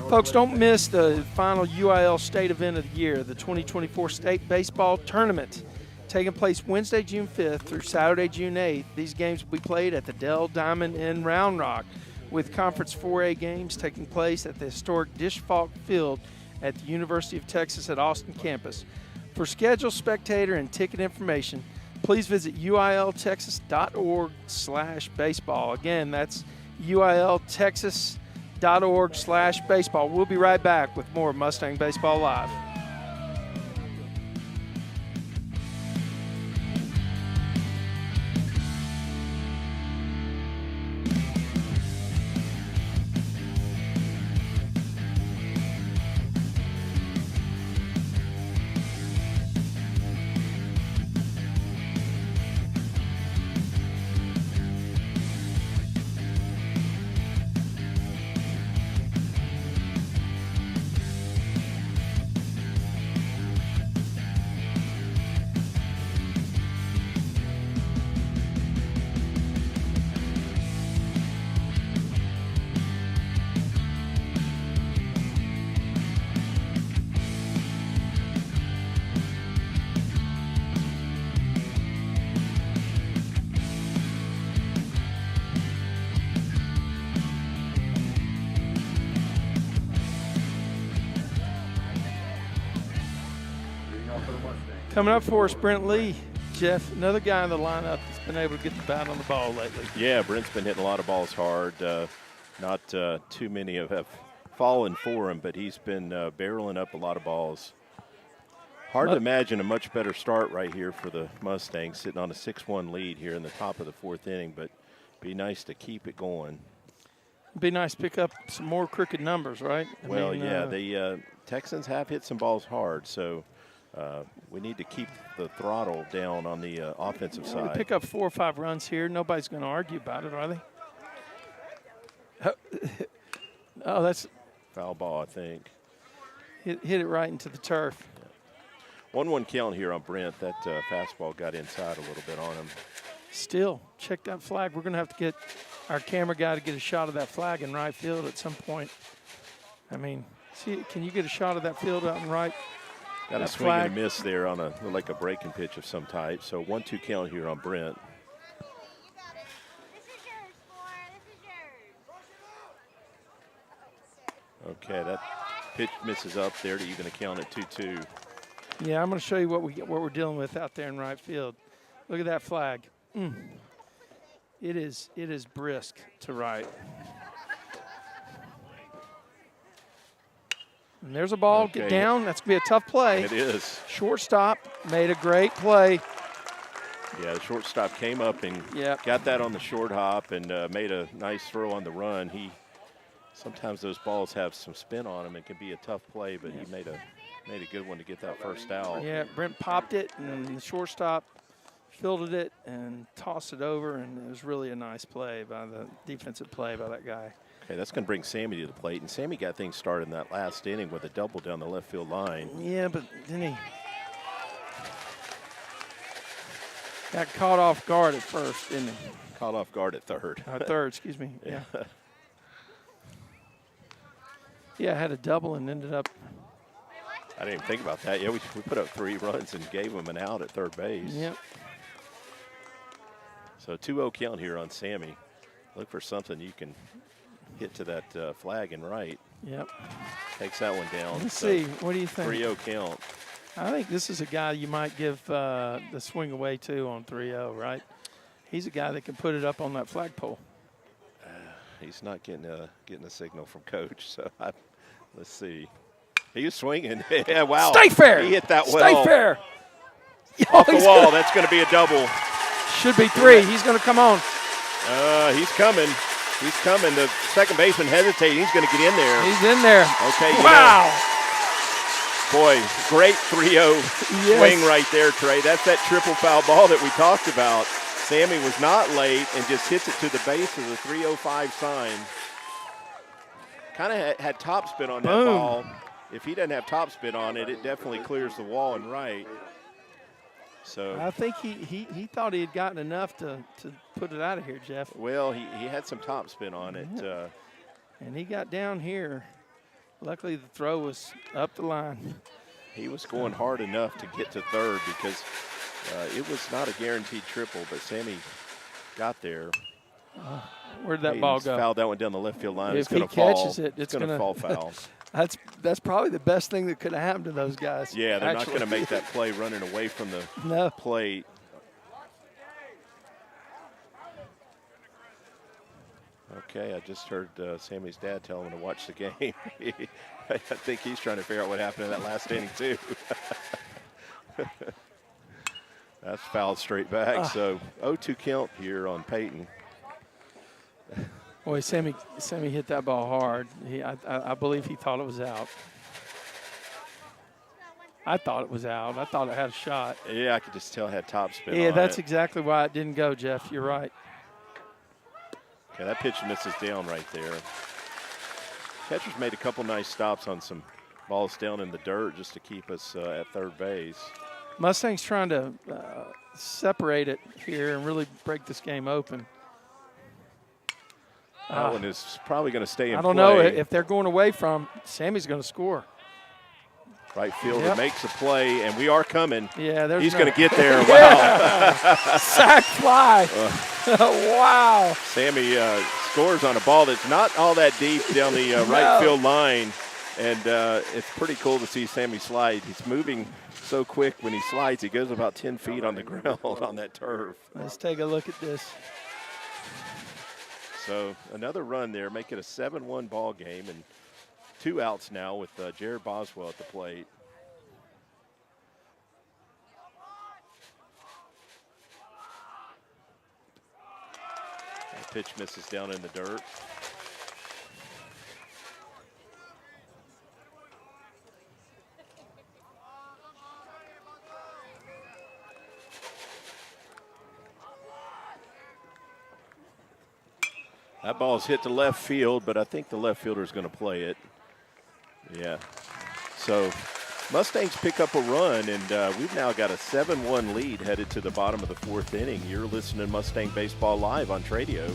Folks, don't miss the final UIL state event of the year, the 2024 State Baseball Tournament, taking place Wednesday, June 5th through Saturday, June 8th. These games will be played at the Dell Diamond in Round Rock, with Conference 4A games taking place at the historic Disch-Falk Field at the University of Texas at Austin campus. For schedule, spectator, and ticket information, please visit uiltexas.org/baseball. Again, that's uiltexas.org/baseball. We'll be right back with more Mustang Baseball Live. Coming up for us, Brent Lee, Jeff, another guy in the lineup that's been able to get the bat on the ball lately. Yeah, Brent's been hitting a lot of balls hard. Not too many have fallen for him, but he's been barreling up a lot of balls. Hard to imagine a much better start right here for the Mustangs, sitting on a 6-1 lead here in the top of the 4th inning, but be nice to keep it going. Be nice to pick up some more crooked numbers, right? I mean, the Texans have hit some balls hard, so we need to keep the throttle down on the offensive side. We pick up 4 or 5 runs here. Nobody's going to argue about it, are they? Oh, that's foul ball, I think. Hit it right into the turf. 1-1 count here on Brent. That fastball got inside a little bit on him. Still, check that flag. We're going to have to get our camera guy to get a shot of that flag in right field at some point. I mean, see, can you get a shot of that field out in right? Got a swing and a miss there on like a breaking pitch of some type. So 1-2 count here on Brent. Okay, that pitch misses up there to even a count at 2-2. Yeah, I'm going to show you what we're dealing with out there in right field. Look at that flag. It is brisk to right. And there's a ball. Okay. Get down. That's going to be a tough play. It is. Shortstop made a great play. Yeah, the shortstop came up and got that on the short hop and made a nice throw on the run. Sometimes those balls have some spin on them. It can be a tough play, but he made a good one to get that first out. Yeah, Brent popped it, and the shortstop fielded it and tossed it over, and it was really a nice play by the defensive play by that guy. Okay, that's going to bring Sammy to the plate, and Sammy got things started in that last inning with a double down the left field line. Yeah, but then he got caught off guard at first, didn't he? Caught off guard at third. Third, excuse me. Yeah. Yeah, had a double and ended up. I didn't even think about that. Yeah, we put up 3 runs and gave him an out at third base. Yep. So 2-0 count here on Sammy. Look for something you can hit to that flag and right. Yep. Takes that one down. Let's see. What do you think? 3-0 count. I think this is a guy you might give the swing away to on 3-0, right? He's a guy that can put it up on that flagpole. He's not getting a signal from coach, so let's see. He was swinging. Yeah, wow. Stay fair. He hit that well. Stay fair. Off the wall. That's going to be a double. Should be 3. He's going to come on. He's coming. He's coming. The second baseman hesitating. He's going to get in there. He's in there. Okay. Wow. Boy, great 3-0 swing right there, Trey. That's that triple foul ball that we talked about. Sammy was not late and just hits it to the base of the 305 sign. Kind of had topspin on that ball. If he doesn't have topspin on it, it definitely clears the wall and right. So I think he thought he had gotten enough to put it out of here, Jeff. Well, he had some topspin on it. And he got down here. Luckily, the throw was up the line. He was going hard enough to get to third because it was not a guaranteed triple, but Sammy got there. Where'd that ball go? Fouled that one down the left field line. If he catches it, it's going to fall foul. That's probably the best thing that could have happened to those guys. Yeah, they're not going to make that play running away from the plate. Okay, I just heard Sammy's dad tell him to watch the game. I think he's trying to figure out what happened in that last inning, too. That's fouled straight back. So 0-2 count here on Peyton. Boy, Sammy hit that ball hard. I believe he thought it was out. I thought it was out. I thought it had a shot. Yeah, I could just tell it had topspin on it. Yeah, that's exactly why it didn't go, Jeff. You're right. Okay, that pitch misses down right there. Catcher's made a couple nice stops on some balls down in the dirt just to keep us at third base. Mustangs trying to separate it here and really break this game open. That one is probably going to stay in play. I don't know if they're going away from. Sammy's going to score. Right fielder makes a play, and we are coming. Yeah, he's going to get there. Wow. Sack fly. Wow. Sammy scores on a ball that's not all that deep down the right field line. And it's pretty cool to see Sammy slide. He's moving so quick when he slides. He goes about 10 feet on the ground on that turf. Let's take a look at this. So another run there, make it a 7-1 ball game, and 2 outs now with Jared Boswell at the plate. That pitch misses down in the dirt. That ball's hit to left field, but I think the left fielder is going to play it. Yeah. So Mustangs pick up a run, and we've now got a 7-1 lead headed to the bottom of the 4th inning. You're listening to Mustang Baseball Live on Tradio.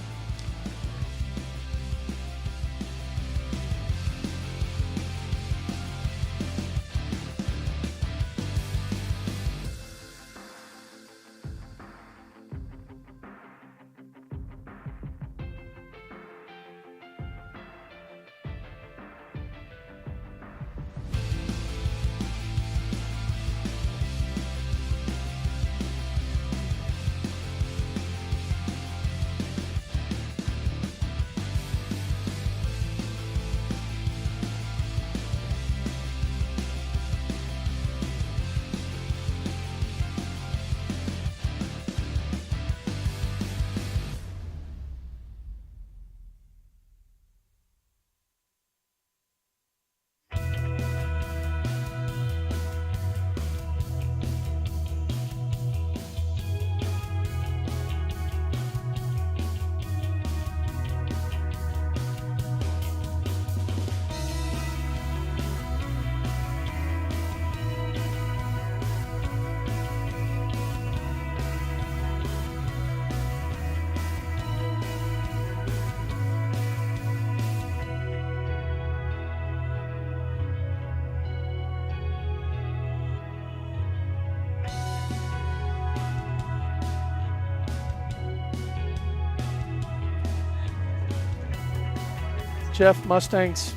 Jeff, Mustangs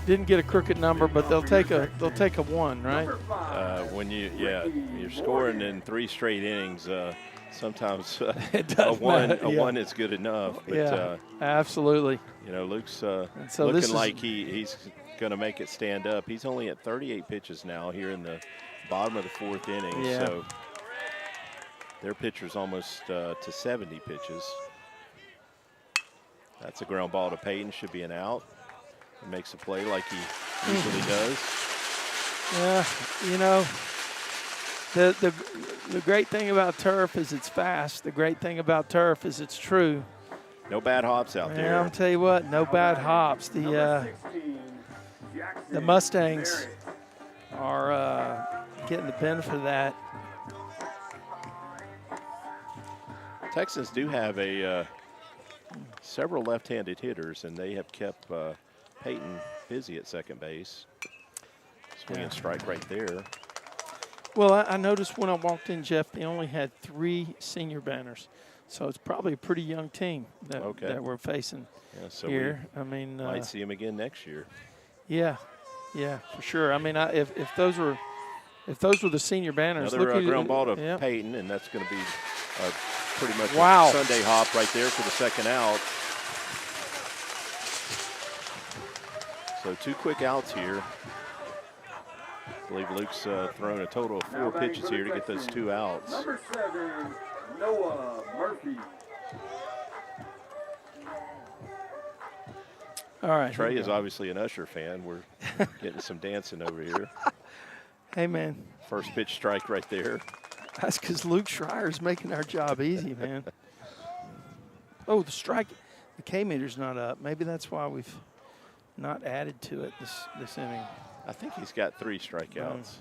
didn't get a crooked number, but they'll take a 1, right? When you're scoring in 3 straight innings, sometimes It a does matter, yeah. one is good enough. But, Yeah, absolutely. Luke's so looking like he's going to make it stand up. He's only at 38 pitches now here in the bottom of the 4th inning. Yeah. So their pitcher's almost to 70 pitches. That's a ground ball to Payton, should be an out. He makes a play like he usually does. Yeah, the great thing about turf is it's fast. The great thing about turf is it's true. No bad hops out there. Yeah, I'll tell you what, no bad hops. The Mustangs are getting the benefit of that. Texans do have several left-handed hitters, and they have kept Payton busy at second base. Swing and strike right there. Well, I noticed when I walked in, Jeff, they only had 3 senior banners. So it's probably a pretty young team that we're facing so here. We might see them again next year. Yeah, for sure. I mean, if those were the senior banners. Another ground ball to Payton, and that's going to be pretty much a Sunday hop right there for the second out. So 2 quick outs here. I believe Luke's thrown a total of 4 pitches here to get those 2 outs. Number 7, Noah Murphy. All right. Trey is obviously an Usher fan. We're getting some dancing over here. Hey, man. First pitch strike right there. That's because Luke Schreier's making our job easy, man. Oh, the strike. The K-meter's not up. Maybe that's why we've not added to it this inning. I think he's got 3 strikeouts.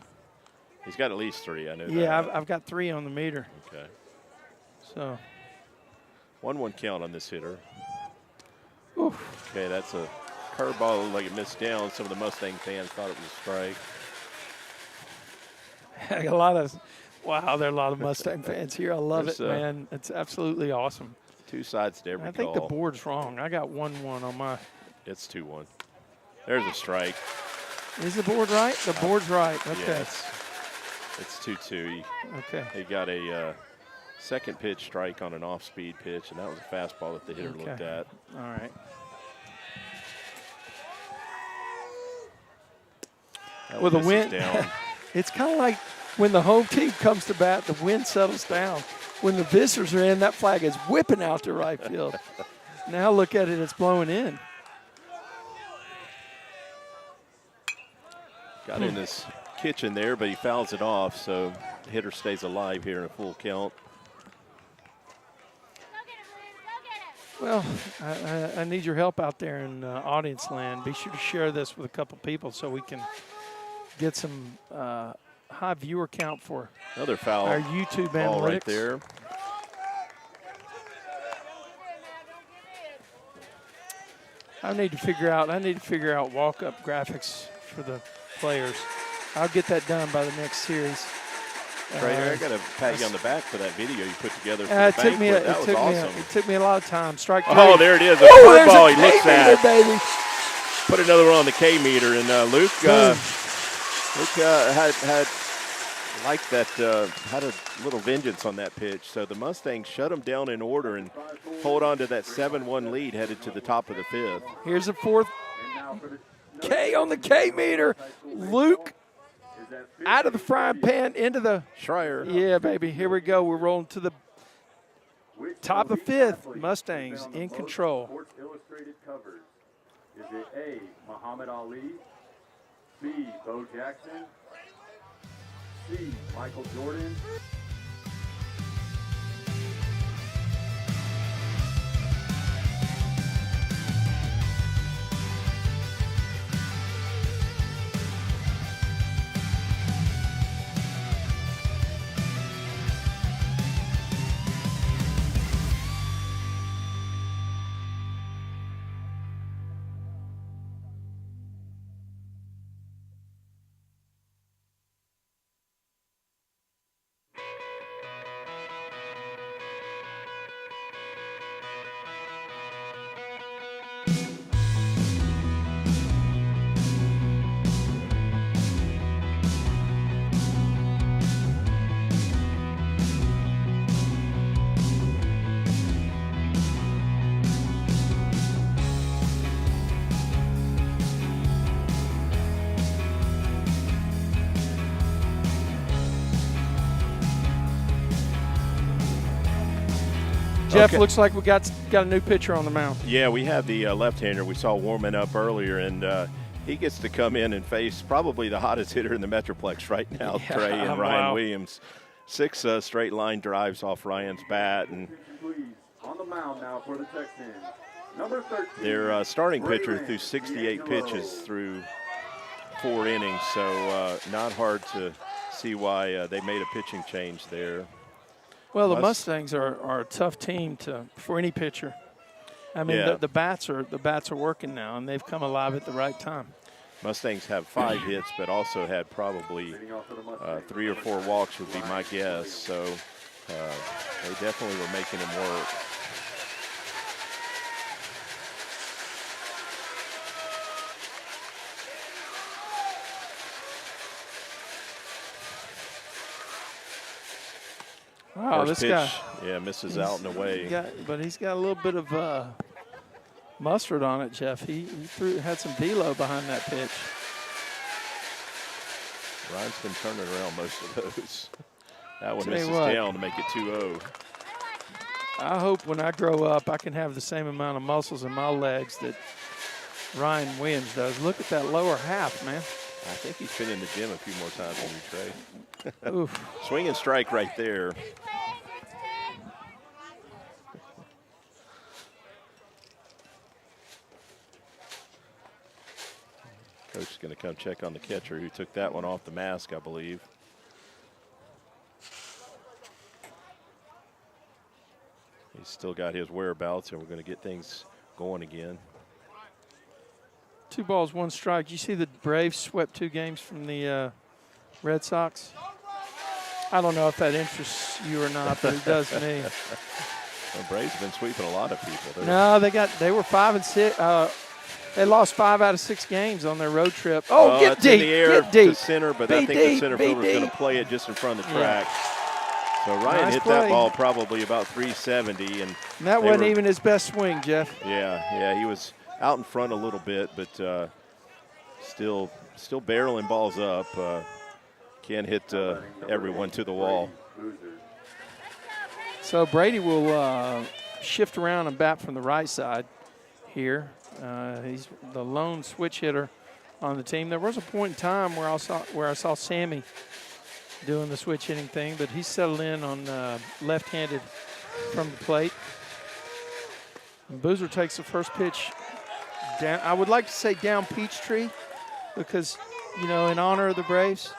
He's got at least 3, I know that. Yeah, I've got 3 on the meter. Okay. So. 1-1 count on this hitter. Oof. Okay, that's a curveball. Looked like it missed down. Some of the Mustang fans thought it was a strike. There are a lot of Mustang fans here. I love it, man. It's absolutely awesome. 2 sides to every call. I think the board's wrong. I got 1-1 on my. It's 2-1. There's a strike. Is the board right? The board's right. Okay. Yes. It's 2-2. Okay. He got a second pitch strike on an off-speed pitch, and that was a fastball that the hitter looked at. All right. Well, the wind, it's kind of like when the home team comes to bat, the wind settles down. When the visitors are in, that flag is whipping out to right field. Now look at it, it's blowing in. Got in his kitchen there, but he fouls it off, so the hitter stays alive here in a full count. Well, I need your help out there in audience land. Be sure to share this with a couple people so we can get some high viewer count for another foul. Our YouTube ball analytics right there. I need to figure out walk-up graphics for the players. I'll get that done by the next series. Trader, I got to pat you on the back for that video you put together for it the took me That was awesome. It took me a lot of time. Strike three. Oh, there it is. A football he looks at. Baby. Put another one on the K meter, and Luke had a little vengeance on that pitch. So the Mustangs shut him down in order and hold on to that 7-1 lead headed to the top of the fifth. Here's the fourth. K on the K meter. Luke out of the frying pan into the Schreier. Yeah, baby. Here we go. We're rolling to the top of the fifth. Mustangs in control. Sports Illustrated covers. Is it A, Muhammad Ali, B, Bo Jackson, C, Michael Jordan? Jeff, looks like we got a new pitcher on the mound. Yeah, we have the left-hander we saw warming up earlier, and he gets to come in and face probably the hottest hitter in the Metroplex right now, Trey and Ryan Williams. 6 straight line drives off Ryan's bat, and on the mound now for the Texans. Number 13. Their starting pitcher threw 68 pitches through 4 innings, so not hard to see why they made a pitching change there. Well, the Mustangs are a tough team for any pitcher. I mean, the bats are working now, and they've come alive at the right time. Mustangs have 5 hits, but also had probably 3 or 4 walks would be my guess. So they definitely were making him work. Wow, First this guy. Yeah, misses out and away. But he's got a little bit of mustard on it, Jeff. He had some velo behind that pitch. Ryan's been turning around most of those. That one misses down to make it 2-0. I hope when I grow up I can have the same amount of muscles in my legs that Ryan Williams does. Look at that lower half, man. I think he's been in the gym a few more times than you, Trey. Oof. Swing and strike right there. Coach is going to come check on the catcher who took that one off the mask, I believe. He's still got his whereabouts, and we're going to get things going again. 2 balls, 1 strike. You see the Braves swept 2 games from the Red Sox? I don't know if that interests you or not, but it does me. The Braves have been sweeping a lot of people. No, they were 5 and 6. They lost 5 out of 6 games on their road trip. Oh, get it's deep, in the air get deep. to center, but Be I think deep, the center be fielder's going deep. to play it just in front of the track. So Ryan Nice hit play. that ball probably about 370. And that wasn't even his best swing, Jeff. Yeah, he was out in front a little bit, but still barreling balls up. Can't hit everyone to the wall. So Brady will shift around and bat from the right side here. He's the lone switch hitter on the team. There was a point in time where I saw Sammy doing the switch hitting thing, but he's settled in on left-handed from the plate. And Boozer takes the first pitch down. I would like to say down Peachtree because, in honor of the Braves.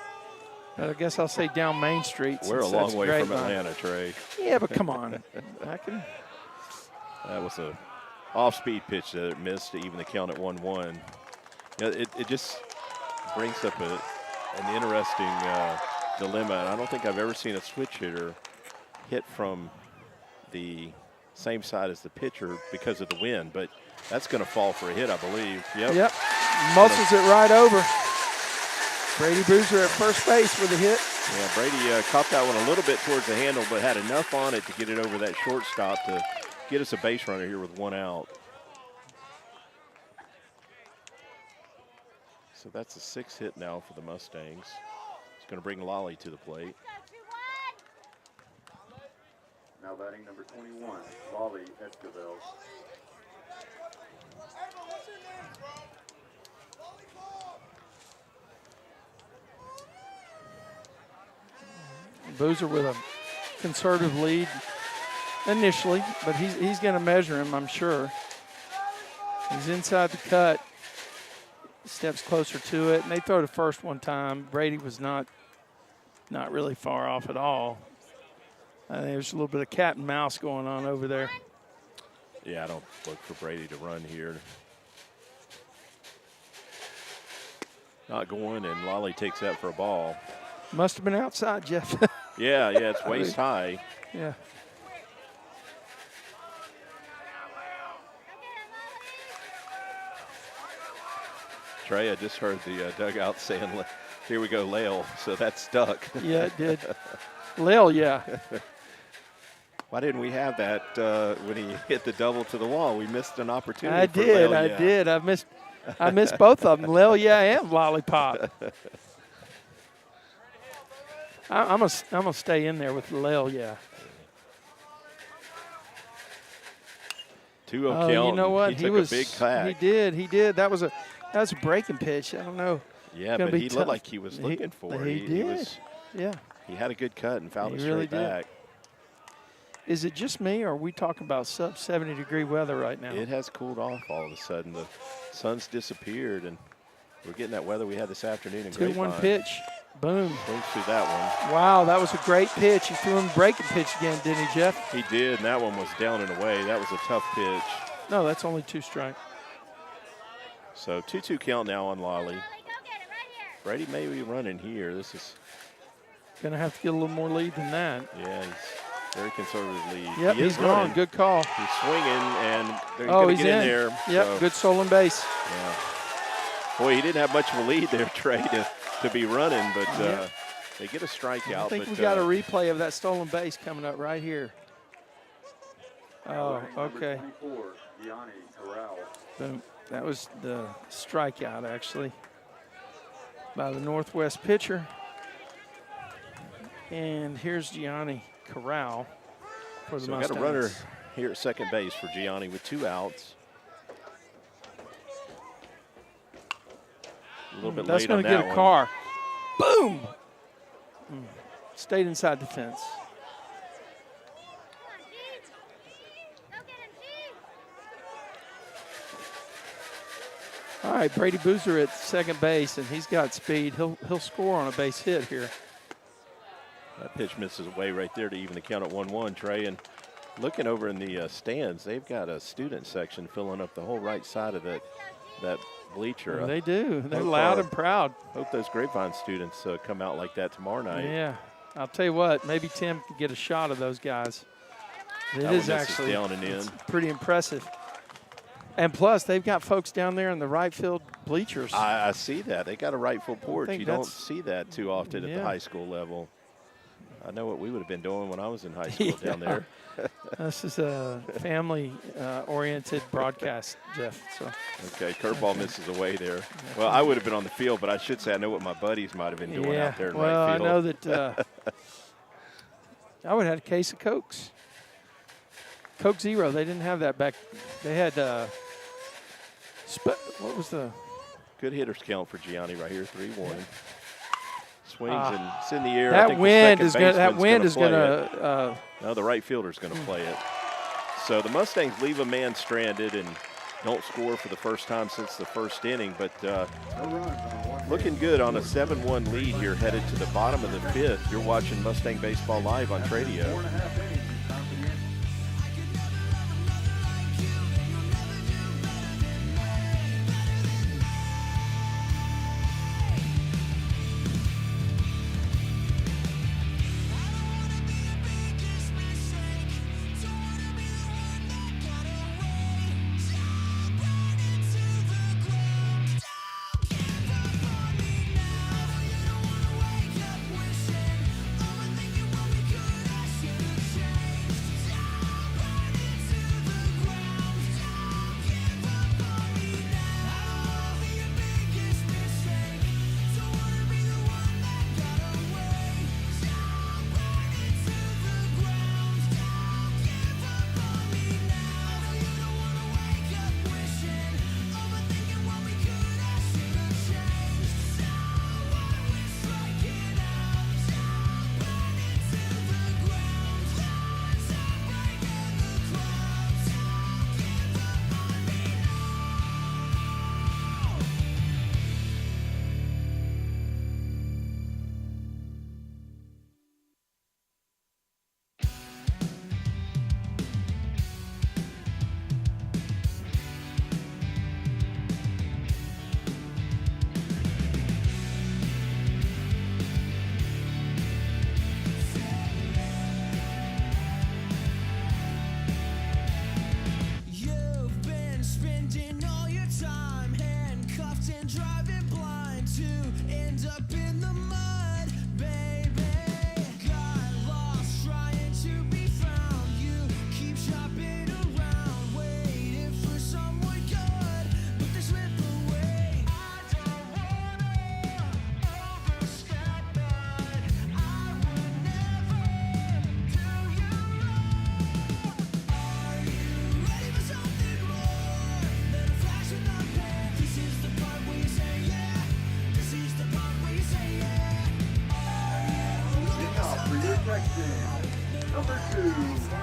But I guess I'll say down Main Street. We're a long way from Atlanta, Trey. Yeah, but come on. That was a off-speed pitch that it missed to even the count at 1-1. It just brings up an interesting dilemma. And I don't think I've ever seen a switch hitter hit from the same side as the pitcher because of the wind. But that's going to fall for a hit, I believe. Yep. Muscles it right over. Brady Boozer at first base with a hit. Yeah, Brady caught that one a little bit towards the handle, but had enough on it to get it over that shortstop to get us a base runner here with 1 out. So that's a 6th hit now for the Mustangs. It's going to bring Lolly to the plate. Now batting number 21, Lolly Esquivel. Boozer with a conservative lead initially, but he's going to measure him, I'm sure. He's inside the cut, steps closer to it, and they throw the first one time. Brady was not really far off at all. I think there's a little bit of cat and mouse going on over there. Yeah, I don't look for Brady to run here. Not going, and Lolly takes that for a ball. Must have been outside, Jeff. Yeah, it's waist high. Yeah. Trey, I just heard the dugout saying, here we go, Lale. So that stuck. Yeah, it did. Lale, yeah. Why didn't we have that when he hit the double to the wall? We missed an opportunity. I did. I missed both of them. Lale, yeah, and Lollipop. I'm gonna stay in there with Lale, yeah. 2-0 count. You know what? He took a big cut. He did. That was a breaking pitch. I don't know. Yeah, but he looked like he was looking for it. He did. Yeah. He had a good cut and fouled it really straight back. Is it just me, or are we talking about sub-70-degree weather right now? It has cooled off all of a sudden. The sun's disappeared, and we're getting that weather we had this afternoon in Grapevine. 2-1 pitch. Boom. Goes through that one. Wow, that was a great pitch. He threw him a breaking pitch again, didn't he, Jeff? He did, and that one was down and away. That was a tough pitch. No, that's only 2 strikes. So 2-2 count now on Lolly. Brady may be running here. This is going to have to get a little more lead than that. Yeah, he's very conservative lead. Yep, he's gone. Good call. He's swinging, and he's going to get in there. Yep, so. good stolen base. Yeah. Boy, he didn't have much of a lead there, Trey, to be running, but they get a strikeout. I think we got a replay of that stolen base coming up right here. Oh, okay. Boom. That was the strikeout, actually, by the Northwest pitcher. And here's Gianni Corral for the Mustangs. Got a runner here at second base for Gianni with 2 outs. A little bit late on that one. That's going to get a car. Boom! Stayed inside the fence. All right, Brady Boozer at second base, and he's got speed. He'll score on a base hit here. That pitch misses away right there to even the count at 1-1, Trey. And looking over in the stands, they've got a student section filling up the whole right side of that bleacher. Well, they do. They're loud and proud. Hope those Grapevine students come out like that tomorrow night. Yeah. I'll tell you what, maybe Tim can get a shot of those guys. It is actually down and in. Pretty impressive. And plus, they've got folks down there in the right field bleachers. I see that. They got a right field porch. You don't see that too often at the high school level. I know what we would have been doing when I was in high school down there. This is a family-oriented broadcast, Jeff. So. Okay, curveball misses away there. Well, I would have been on the field, but I should say I know what my buddies might have been doing out there in right field. I know that I would have had a case of Cokes. Coke Zero. They didn't have that back. They had what was the good hitters count for Gianni right here? 3-1. Swings and it's in the air. That wind is going. That wind is going to. No, the right fielder's going to play it. So the Mustangs leave a man stranded and don't score for the first time since the first inning. But looking good on a 7-1 lead here, headed to the bottom of the fifth. You're watching Mustang Baseball live on Tradio.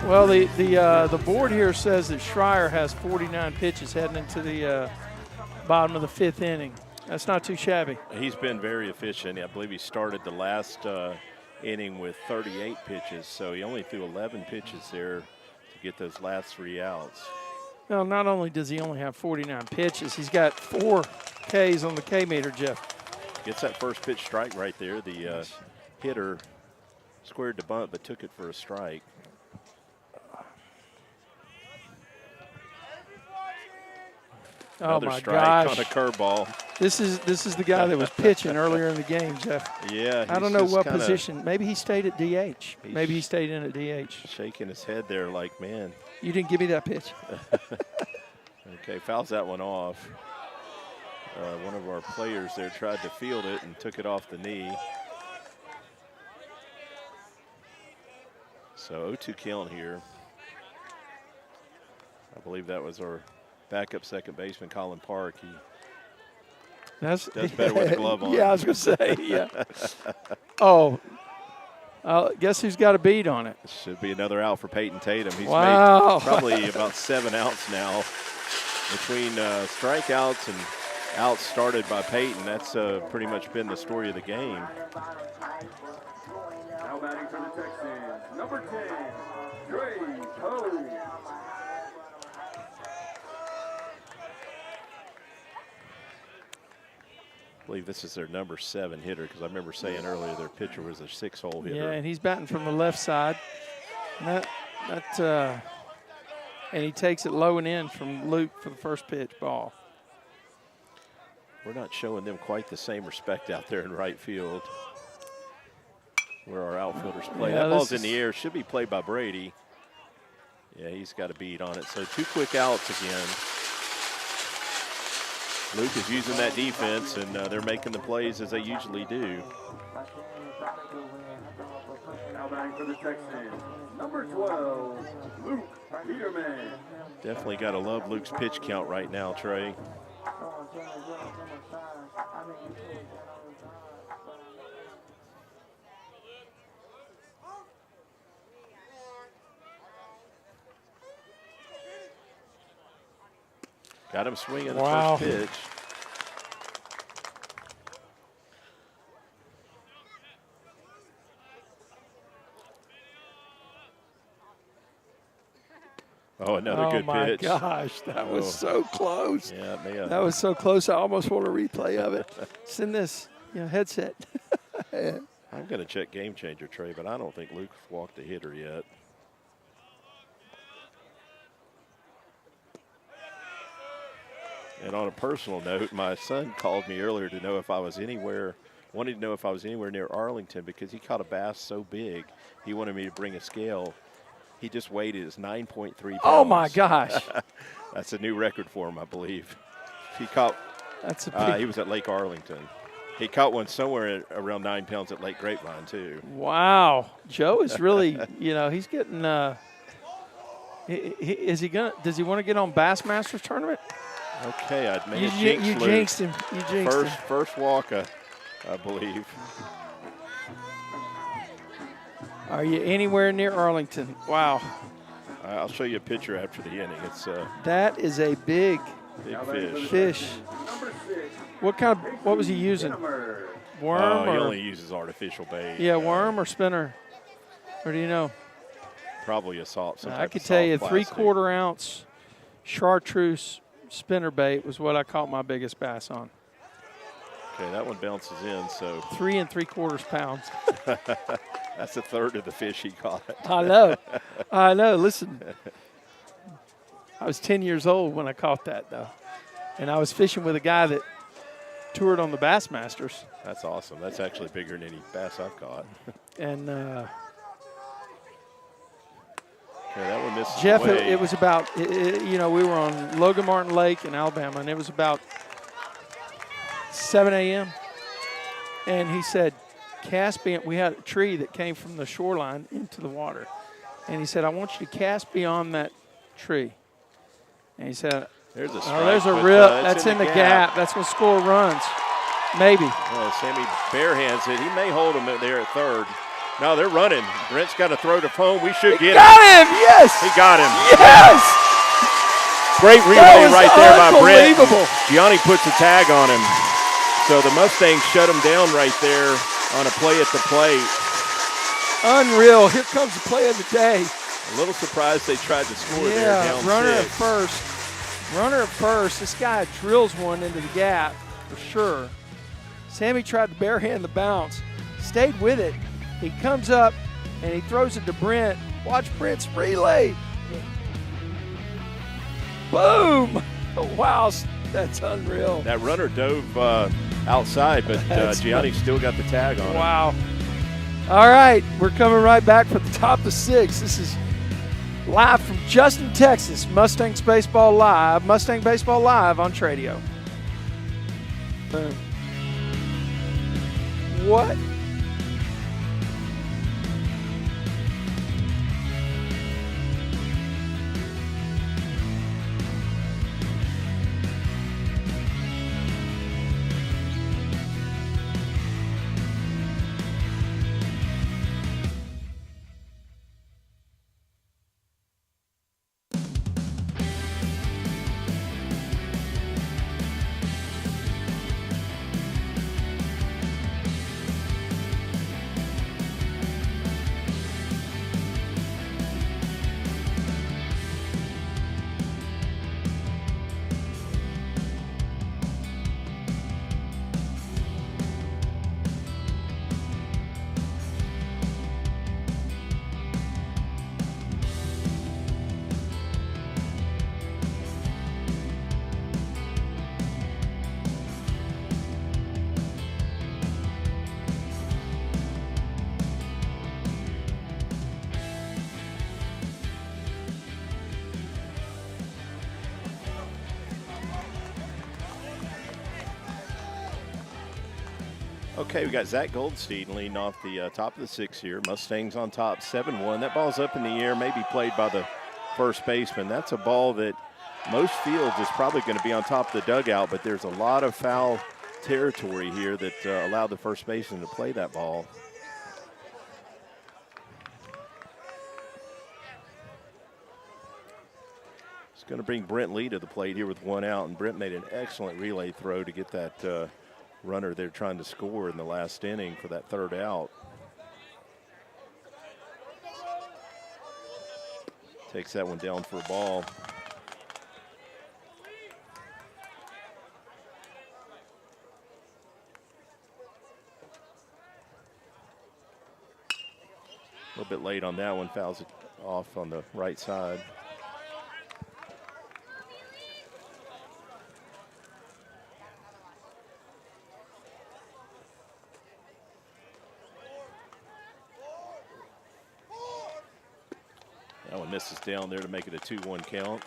Well, the board here says that Schreier has 49 pitches heading into the bottom of the fifth inning. That's not too shabby. He's been very efficient. I believe he started the last inning with 38 pitches, so he only threw 11 pitches there to get those last 3 outs. Well, not only does he only have 49 pitches, he's got 4 Ks on the K meter, Jeff. Gets that first pitch strike right there. The hitter squared the bunt but took it for a strike. Another strike on a curveball. This is the guy that was pitching earlier in the game, Jeff. Yeah. I don't know what position. Maybe he stayed at DH. Maybe he stayed in at DH. Shaking his head there like, man. You didn't give me that pitch. Okay, fouls that one off. One of our players there tried to field it and took it off the knee. So 0-2 count here. I believe that was our backup second baseman, Colin Park. He does better with the glove on. Yeah, I was going to say, yeah. Oh, guess who's got a beat on it? Should be another out for Peyton Tatum. He's made probably about 7 outs now between strikeouts and outs started by Peyton. That's pretty much been the story of the game. Now batting for the Texans, number 10, Grapevine. I believe this is their number 7 hitter, because I remember saying earlier their pitcher was a 6-hole hitter. Yeah, and he's batting from the left side. and he takes it low and in from Luke for the first pitch ball. We're not showing them quite the same respect out there in right field where our outfielders play. Yeah, that ball's in the air. Should be played by Brady. Yeah, he's got a beat on it. So 2 quick outs again. Luke is using that defense, and they're making the plays as they usually do. Now batting for the Texans, number 12, Luke Peterman. Definitely got to love Luke's pitch count right now, Trey. Got him swinging the first pitch. Oh, another good pitch. Oh, my gosh. That was so close. Yeah, man. That was so close. I almost want a replay of it. Send this headset. I'm going to check Game Changer, Trey, but I don't think Luke's walked a hitter yet. And on a personal note, my son called me earlier to know if I was anywhere, wanted to know if I was anywhere near Arlington because he caught a bass so big, he wanted me to bring a scale. He just weighed it as 9.3 pounds. Oh, my gosh. That's a new record for him, I believe. He caught, he was at Lake Arlington. He caught one somewhere around 9 pounds at Lake Grapevine, too. Wow. Joe is really, he's getting, does he want to get on Bassmasters tournament? Okay, I made you jinxed him. You jinxed him. First walk, I believe. Are you anywhere near Arlington? Wow. I'll show you a picture after the inning. It's that is a big fish. What was he using? Worm? He or? only uses artificial bait. Yeah, worm or spinner? Or do you know? Probably a salt. I could tell you 3/4 ounce chartreuse spinner bait was what I caught my biggest bass on. Okay, that one bounces in, so 3 3/4 pounds. That's a third of the fish he caught. I know. Listen, I was 10 years old when I caught that, though. And I was fishing with a guy that toured on the Bassmasters. That's awesome. That's actually bigger than any bass I've caught. And okay, that one misses Jeff, away. it was about, we were on Logan Martin Lake in Alabama, and it was about 7 a.m. And he said, we had a tree that came from the shoreline into the water. And he said, I want you to cast beyond that tree. And he said, there's a rip. That's in the gap. That's going to score runs. Maybe. Well, Sammy barehands it. He may hold him there at third. No, they're running. Brent's got to throw to home. We should get him. Got him, yes. He got him. Yes. Great relay right there by Brent. Unbelievable. Gianni puts a tag on him. So the Mustangs shut him down right there on a play at the plate. Unreal. Here comes the play of the day. A little surprised they tried to score there down runner 6. at first. Runner at first. This guy drills one into the gap for sure. Sammy tried to barehand the bounce. Stayed with it. He comes up and he throws it to Brent. Watch Brent's relay. Boom. Wow, that's unreal. That runner dove outside, but Gianni still got the tag on him. Wow. All right, we're coming right back for the top of 6. This is live from Justin, Texas. Mustang Baseball Live on Tradio. Boom. What? Okay, we got Zach Goldstein leading off the top of the 6th here. Mustangs on top, 7-1. That ball's up in the air, maybe played by the first baseman. That's a ball that most fields is probably going to be on top of the dugout, but there's a lot of foul territory here that allowed the first baseman to play that ball. It's going to bring Brent Lee to the plate here with 1 out, and Brent made an excellent relay throw to get that runner there trying to score in the last inning for that 3rd out. Takes that one down for a ball. A little bit late on that one, fouls it off on the right side. That one misses down there to make it a 2-1 count.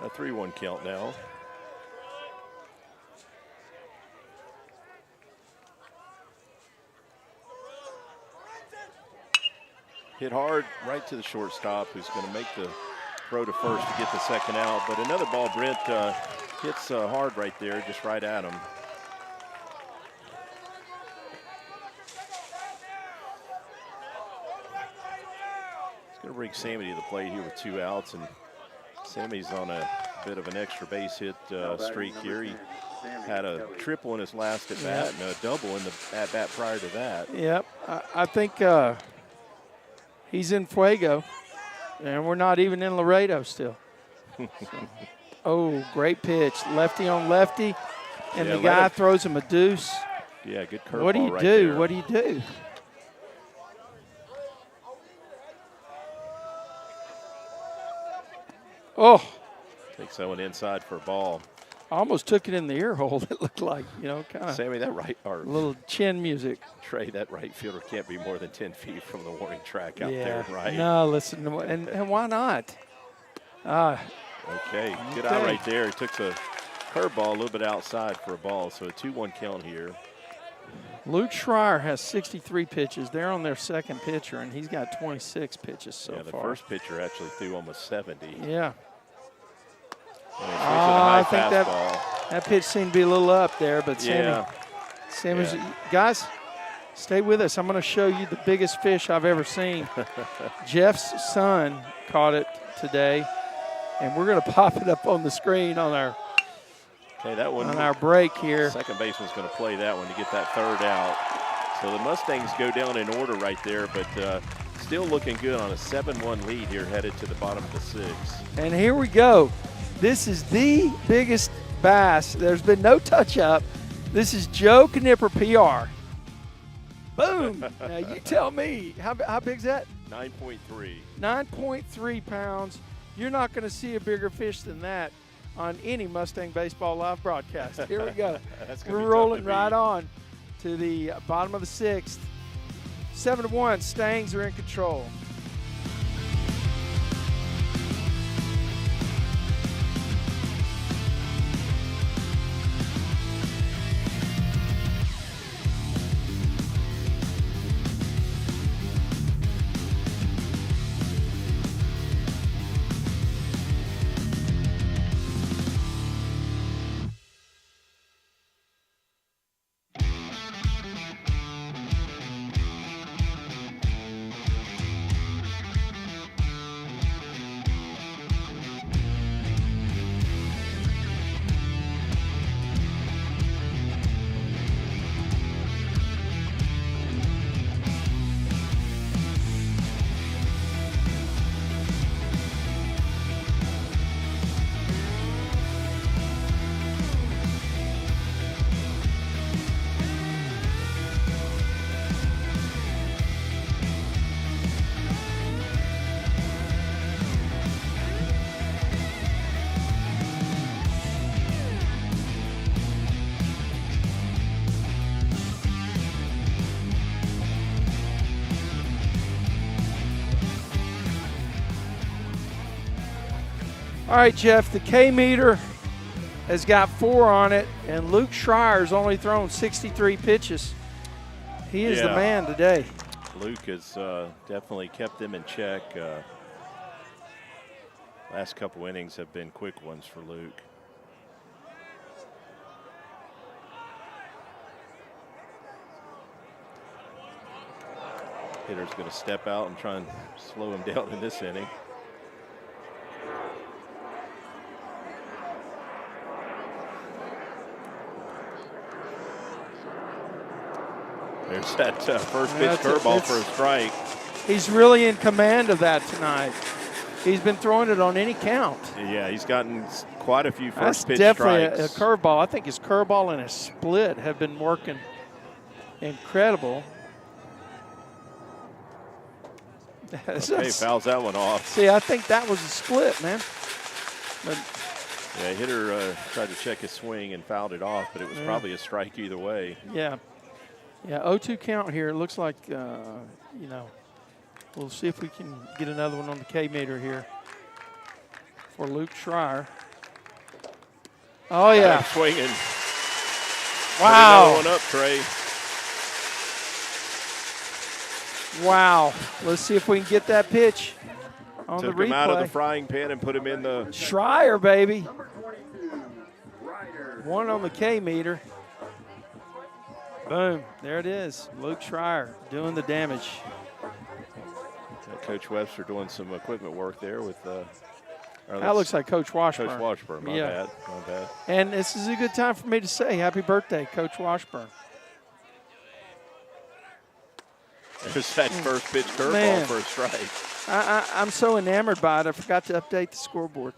A 3-1 count now. Hit hard right to the shortstop, who's going to make the throw to first to get the 2nd out. But another ball, Brent hits hard right there, just right at him. It's going to bring Sammy to the plate here with 2 outs, and Sammy's on a bit of an extra base hit streak here. He had a triple in his last at bat and a double in the at bat prior to that. Yep, I think he's in Fuego, and we're not even in Laredo still. Oh, great pitch, lefty on lefty, and the guy throws him a deuce. Yeah, good curveball. What do you right do? there. What do you do? Oh. Takes that one inside for a ball. I almost took it in the ear hole. It looked like, you know, kind of. Sammy, that right, or a little chin music. Trey, that right fielder can't be more than 10 feet from the warning track out there, right? No, listen, and why not? Okay, good eye right there. He took the curveball a little bit outside for a ball, so a 2-1 count here. Luke Schreier has 63 pitches. They're on their 2nd pitcher, and he's got 26 pitches so far. Yeah, the first pitcher actually threw almost 70. Yeah. I think that pitch seemed to be a little up there, but Sammy's guys, stay with us. I'm going to show you the biggest fish I've ever seen. Jeff's son caught it today, and we're going to pop it up on the screen on our on our break here. Second baseman's going to play that one to get that 3rd out. So the Mustangs go down in order right there, but still looking good on a 7-1 lead here headed to the bottom of the 6th. And here we go. This is the biggest bass. There's been no touch-up. This is Joe Knipper PR. Boom. Now, you tell me. How big's that? 9.3. 9.3 pounds. You're not going to see a bigger fish than that on any Mustang Baseball Live broadcast. Here we go. We're rolling right on to the bottom of the 6th. 7-1. Stangs are in control. All right, Jeff, the K meter has got 4 on it, and Luke Schreier's only thrown 63 pitches. He is the man today. Luke has definitely kept them in check. Last couple innings have been quick ones for Luke. Hitter's going to step out and try and slow him down in this inning. There's that first pitch curveball for a strike. He's really in command of that tonight. He's been throwing it on any count. Yeah, he's gotten quite a few first pitch definitely strikes. A curveball. I think his curveball and his split have been working incredible. Okay, fouls that one off. See, I think that was a split, man. But yeah, hitter tried to check his swing and fouled it off, but it was probably a strike either way. Yeah. Yeah, 0-2 count here. It looks like, you know, we'll see if we can get another one on the K meter here for Luke Schreier. Oh, yeah. Swinging. Wow. Put another one up, Trey. Wow. Let's see if we can get that pitch on Took the replay. him out of the frying pan and put him in the... Schreier, baby. 1 on the K meter. Boom. There it is. Luke Schreier doing the damage. Coach Webster doing some equipment work there with... that looks like Coach Washburn. Coach Washburn, my bad. And this is a good time for me to say happy birthday, Coach Washburn. There's that first pitch curveball for a strike. I'm so enamored by it, I forgot to update the scoreboard.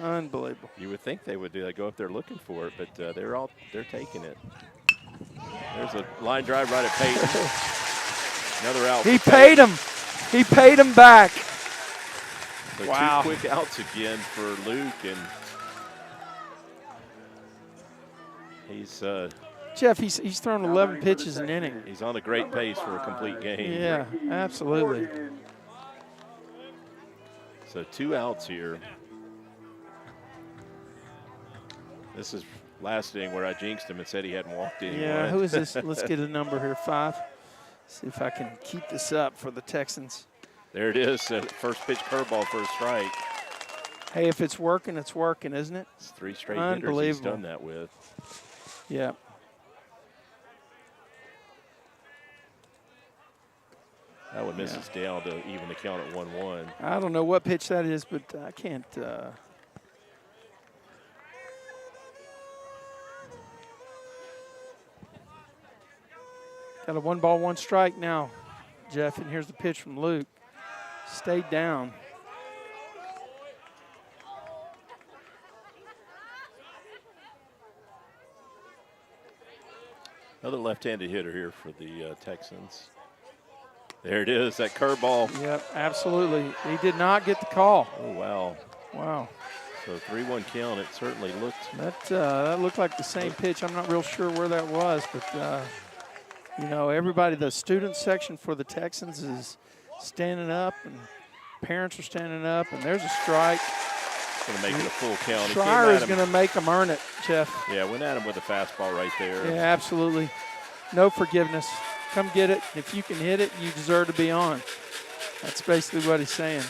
Unbelievable. You would think they would do that, go up there looking for it, but they're taking it. There's a line drive right at Peyton. Another out. He paid him. He paid him back. So wow. 2 quick outs again for Luke, and he's Jeff, he's thrown 11 pitches an inning. He's on a great pace for a complete game. Yeah, absolutely. So 2 outs here. This is last inning where I jinxed him and said he hadn't walked anyone. Yeah, who is this? Let's get a number here, 5. See if I can keep this up for the Texans. There it is, first pitch curveball for a strike. Hey, if it's working, isn't it? It's 3 straight hitters he's done that with. Yeah. That one misses down to even the count at 1-1. I don't know what pitch that is, but I can't. Got a 1-ball, 1 strike now, Jeff, and here's the pitch from Luke. Stayed down. Another left-handed hitter here for the Texans. There it is, that curveball. Yep, absolutely. He did not get the call. Oh, wow. Wow. So 3-1 count, it certainly looked. That looked like the same pitch. I'm not real sure where that was, but, you know, everybody, the student section for the Texans is standing up, and parents are standing up, and there's a strike. Going to make it a full count. Schreier is going to make them earn it, Jeff. Yeah, went at him with a fastball right there. Yeah, absolutely. No forgiveness. Come get it. If you can hit it, you deserve to be on. That's basically what he's saying.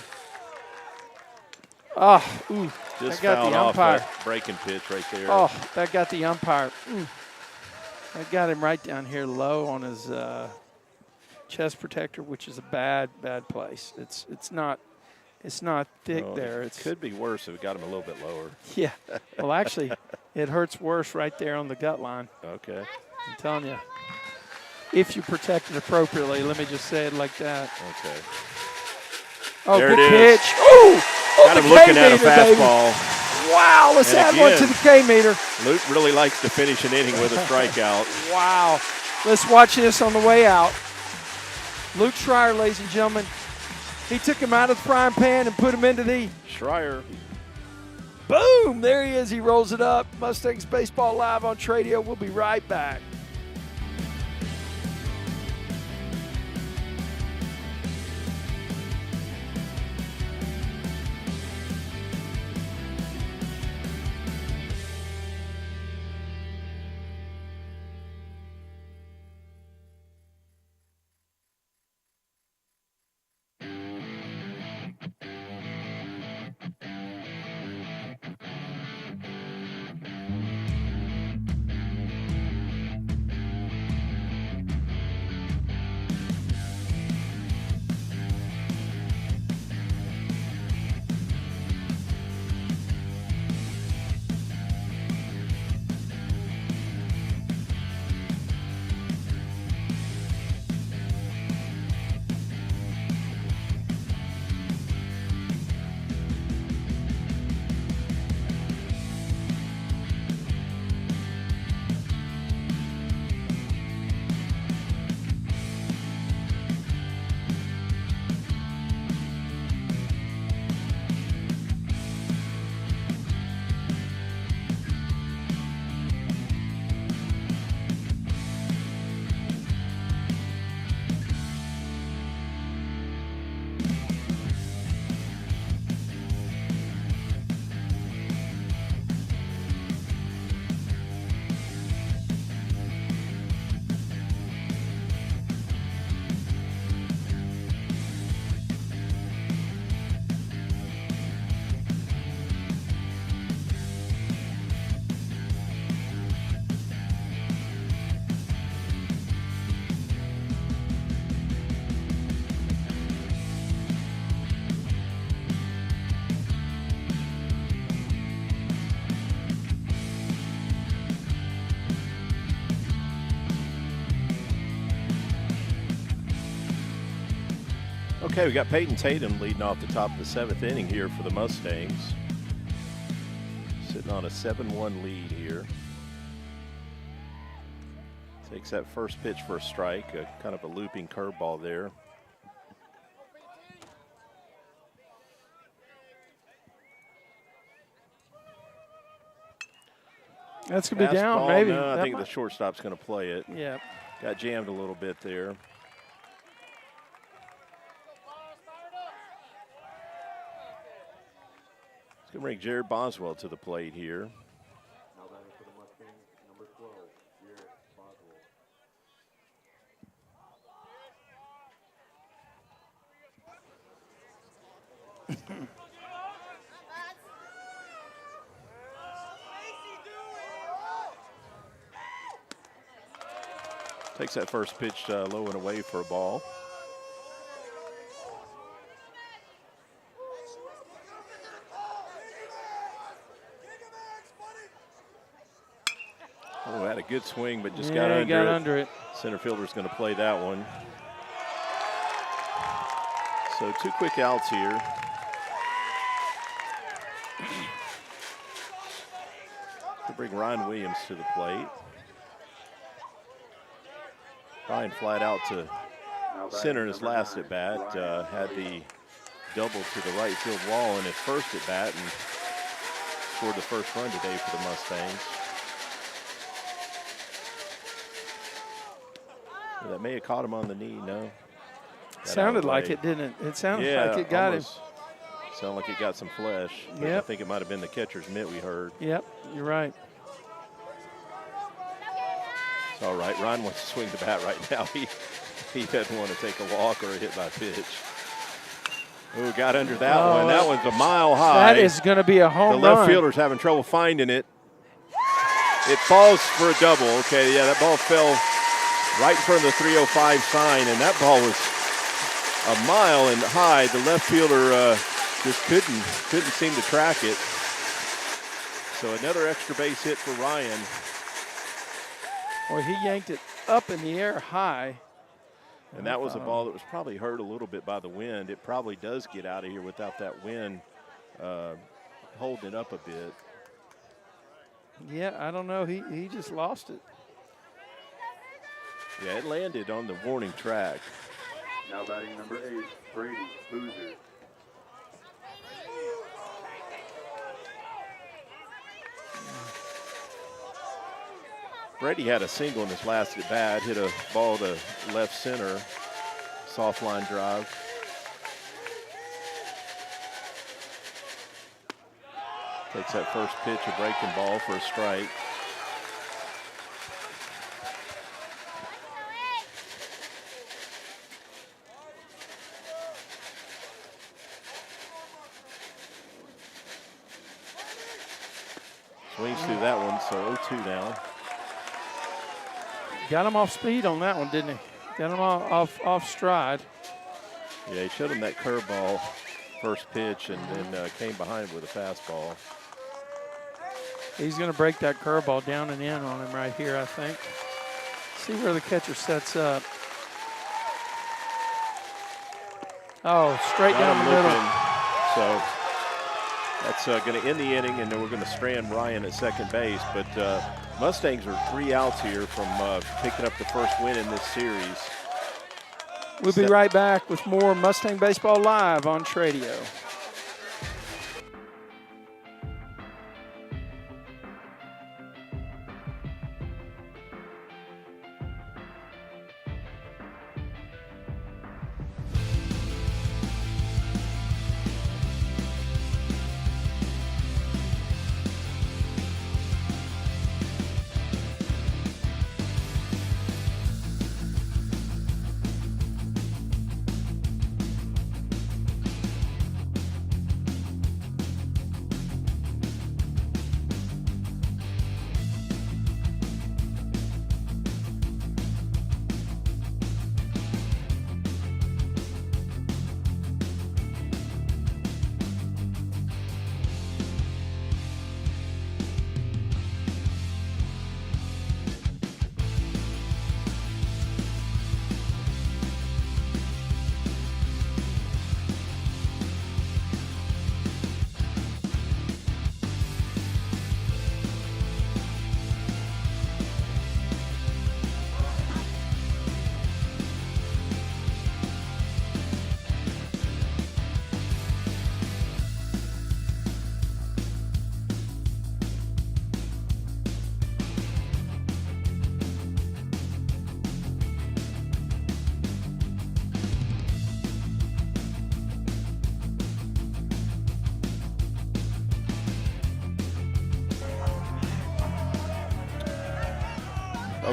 Oh, ooh. Just that got fouled the off umpire. that breaking pitch right there. Oh, that got the umpire. That got him right down here low on his chest protector, which is a bad place. It's not thick there. It could be worse if it got him a little bit lower. Yeah. Well, actually, it hurts worse right there on the gut line. Okay. I'm telling you. If you protect it appropriately, let me just say it like that. Okay. Oh, there good it is. pitch. Ooh! Got him looking at a fastball. Baby. Wow, let's add one to the K meter. Luke really likes to finish an inning with a strikeout. Wow. Let's watch this on the way out. Luke Schreier, ladies and gentlemen. He took him out of the frying pan and put him into the Schreier. Boom! There he is. He rolls it up. Mustangs Baseball Live on Tradio. We'll be right back. Okay, we got Peyton Tatum leading off the top of the 7th inning here for the Mustangs. Sitting on a 7-1 lead here. Takes that first pitch for a strike, kind of a looping curveball there. That's going to be down, maybe. No, I think the shortstop's going to play it. Yeah. Got jammed a little bit there. It's going to bring Jared Boswell to the plate here. Now batting for the Mustangs, number 12, Jared Boswell. Takes that first pitch low and away for a ball. Oh, had a good swing, but just got under it. Center fielder's going to play that one. So 2 quick outs here. To bring Ryan Williams to the plate. Ryan flied out to center in his last at bat. Had the double to the right field wall in his first at bat and scored the first run today for the Mustangs. That may have caught him on the knee. No. Sounded like it, didn't it? It sounded like it got him. Sounded like it got some flesh. Yep. I think it might have been the catcher's mitt we heard. Yep, you're right. It's all right. Ryan wants to swing the bat right now. He doesn't want to take a walk or a hit by pitch. Ooh, got under that one. That one's a mile high. That is going to be a home run. The left fielder's having trouble finding it. It falls for a double. Okay, yeah, that ball fell right in front of the 305 sign, and that ball was a mile and high. The left fielder just couldn't seem to track it. So another extra base hit for Ryan. Well, he yanked it up in the air high. And that was a ball that was probably hurt a little bit by the wind. It probably does get out of here without that wind holding it up a bit. Yeah, I don't know. He just lost it. Yeah, it landed on the warning track. Now batting number 8, Brady Boozer. Brady had a single in his last at bat, hit a ball to left center, soft line drive. Takes that first pitch, a breaking ball for a strike. Swings through that one, so 0-2 now. Got him off speed on that one, didn't he? Got him off stride. Yeah, he showed him that curveball first pitch and then came behind with a fastball. He's going to break that curveball down and in on him right here, I think. See where the catcher sets up. Oh, straight down the middle. So that's going to end the inning, and then we're going to strand Ryan at second base. But Mustangs are 3 outs here from picking up the first win in this series. We'll be right back with more Mustang Baseball Live on Tradio.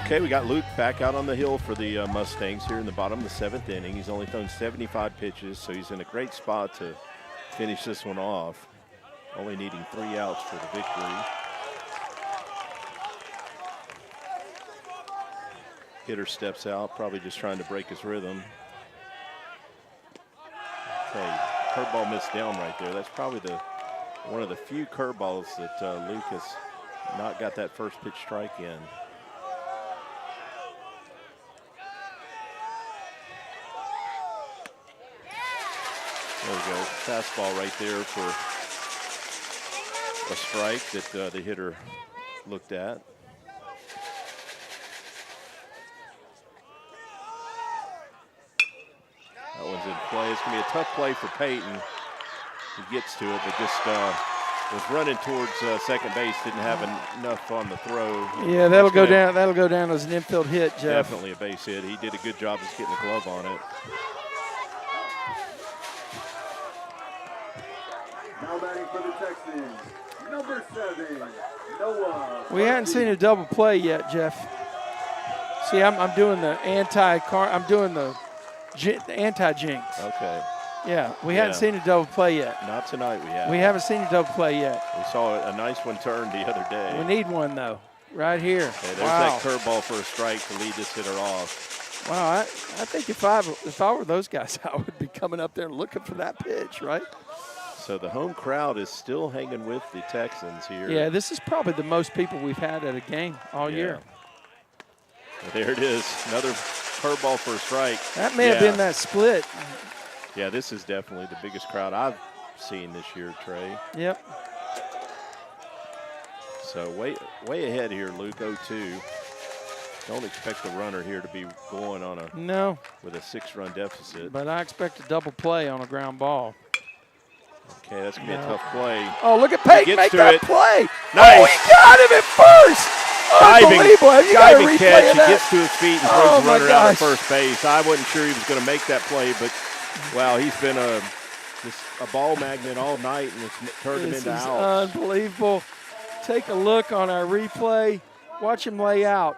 Okay, we got Luke back out on the hill for the Mustangs here in the bottom of the 7th inning. He's only thrown 75 pitches, so he's in a great spot to finish this one off. Only needing 3 outs for the victory. Hitter steps out, probably just trying to break his rhythm. Okay, curveball missed down right there. That's probably one of the few curveballs that Luke has not got that first pitch strike in. There we go. Fastball right there for a strike that the hitter looked at. That one's in play. It's going to be a tough play for Peyton. He gets to it, but just was running towards second base. Didn't have enough on the throw. Yeah, that'll go down. That'll go down as an infield hit, Jeff. Definitely a base hit. He did a good job just getting the glove on it. Now batting for the Texans, number 7, Noah. We hadn't seen a double play yet, Jeff. See, I'm doing the anti-car. I'm doing the anti-jinx. Okay. Yeah, we hadn't seen a double play yet. Not tonight we have. We haven't seen a double play yet. We saw a nice one turn the other day. We need one, though, right here. Okay, there's wow. that curveball for a strike to lead this hitter off. Wow, I think if I were those guys, I would be coming up there and looking for that pitch, right? So the home crowd is still hanging with the Texans here. Yeah, this is probably the most people we've had at a game all year. There it is, another curveball for a strike. That may have been that split. Yeah, this is definitely the biggest crowd I've seen this year, Trey. Yep. So way ahead here, Luke, 0-2. Don't expect the runner here to be going on with a 6-run deficit. But I expect a double play on a ground ball. Okay, that's going to be a tough play. Oh, look at Peyton make that play. Nice. Oh, he got him at first. Diving catch. He gets to his feet and throws the runner out at first base. I wasn't sure he was going to make that play, but, wow, he's been just a ball magnet all night, and it's turned him into outs. Unbelievable. Take a look on our replay. Watch him lay out.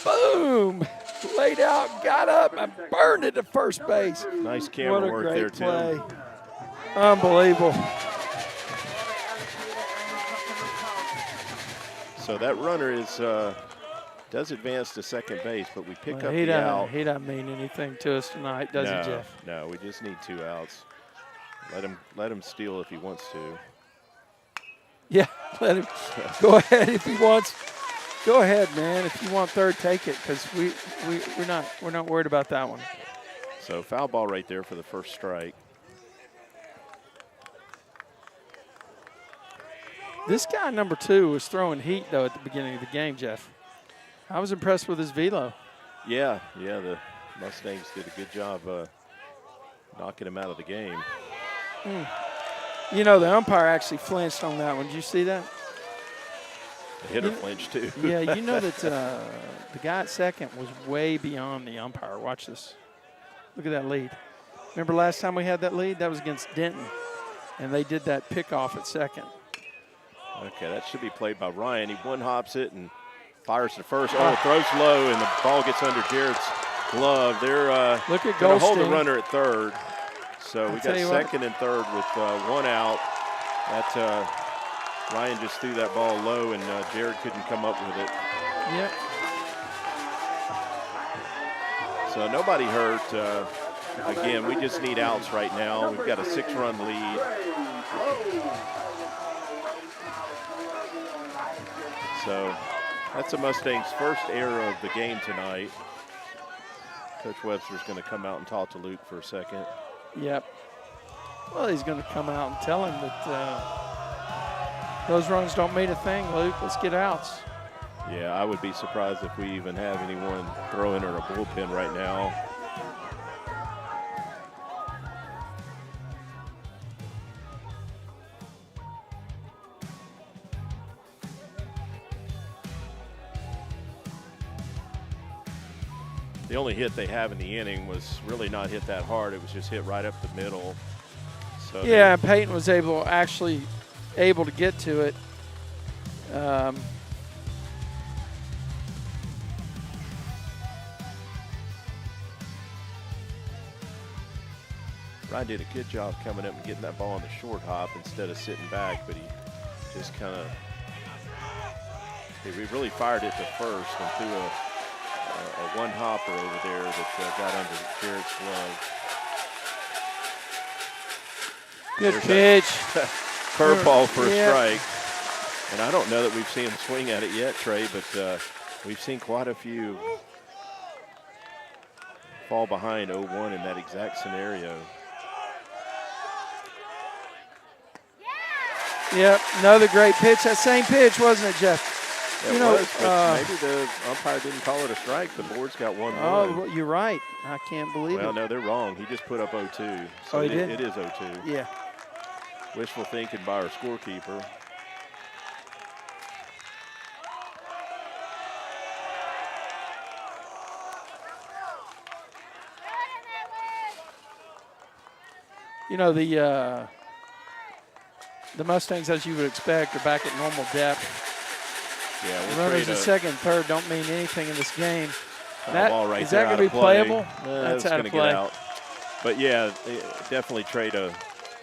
Boom. Laid out, got up, and burned it to first base. Nice camera work there, play. Tim. Unbelievable. So that runner does advance to second base, but we pick up the out. He doesn't mean anything to us tonight, does he, Jeff? No, we just need 2 outs. Let him steal if he wants to. Yeah, let him go ahead if he wants. Go ahead, man. If you want third, take it, because we're not worried about that one. So foul ball right there for the first strike. This guy, number 2, was throwing heat, though, at the beginning of the game, Jeff. I was impressed with his velo. Yeah, the Mustangs did a good job knocking him out of the game. You know, the umpire actually flinched on that one. Did you see that? The hitter flinched, too. Yeah, you know that the guy at second was way beyond the umpire. Watch this. Look at that lead. Remember last time we had that lead? That was against Denton, and they did that pickoff at second. Okay, that should be played by Ryan. He one-hops it and fires to first. Oh, throws low, and the ball gets under Jarrett's glove. They're look at going to hold the runner at third. So we got second and third with 1 out. Ryan just threw that ball low, and Jarrett couldn't come up with it. Yep. So nobody hurt. Again, we just need outs right now. We've got a 6-run lead. So that's the Mustangs' first error of the game tonight. Coach Webster's going to come out and talk to Luke for a second. Yep. Well, he's going to come out and tell him that those runs don't mean a thing, Luke. Let's get outs. Yeah, I would be surprised if we even have anyone throwing in a bullpen right now. The only hit they have in the inning was really not hit that hard. It was just hit right up the middle. So yeah, Peyton was able to get to it. Ryan did a good job coming up and getting that ball on the short hop instead of sitting back, but he just kind of he really fired it to first and threw a one-hopper over there that got under Jarrett's glove. Good pitch. Curveball for a strike. And I don't know that we've seen him swing at it yet, Trey, but we've seen quite a few fall behind 0-1 in that exact scenario. Yep, another great pitch. That same pitch, wasn't it, Jeff? It was, but maybe the umpire didn't call it a strike. The board's got 1-1. Oh, you're right. I can't believe it. Well, no, they're wrong. He just put up 0-2. So he did? It is 0-2. Yeah. Wishful thinking by our scorekeeper. You know, the Mustangs, as you would expect, are back at normal depth. Yeah, runners in second and third don't mean anything in this game. Ball right is that going to be playable? That's out of play. Get out. But yeah, definitely trade a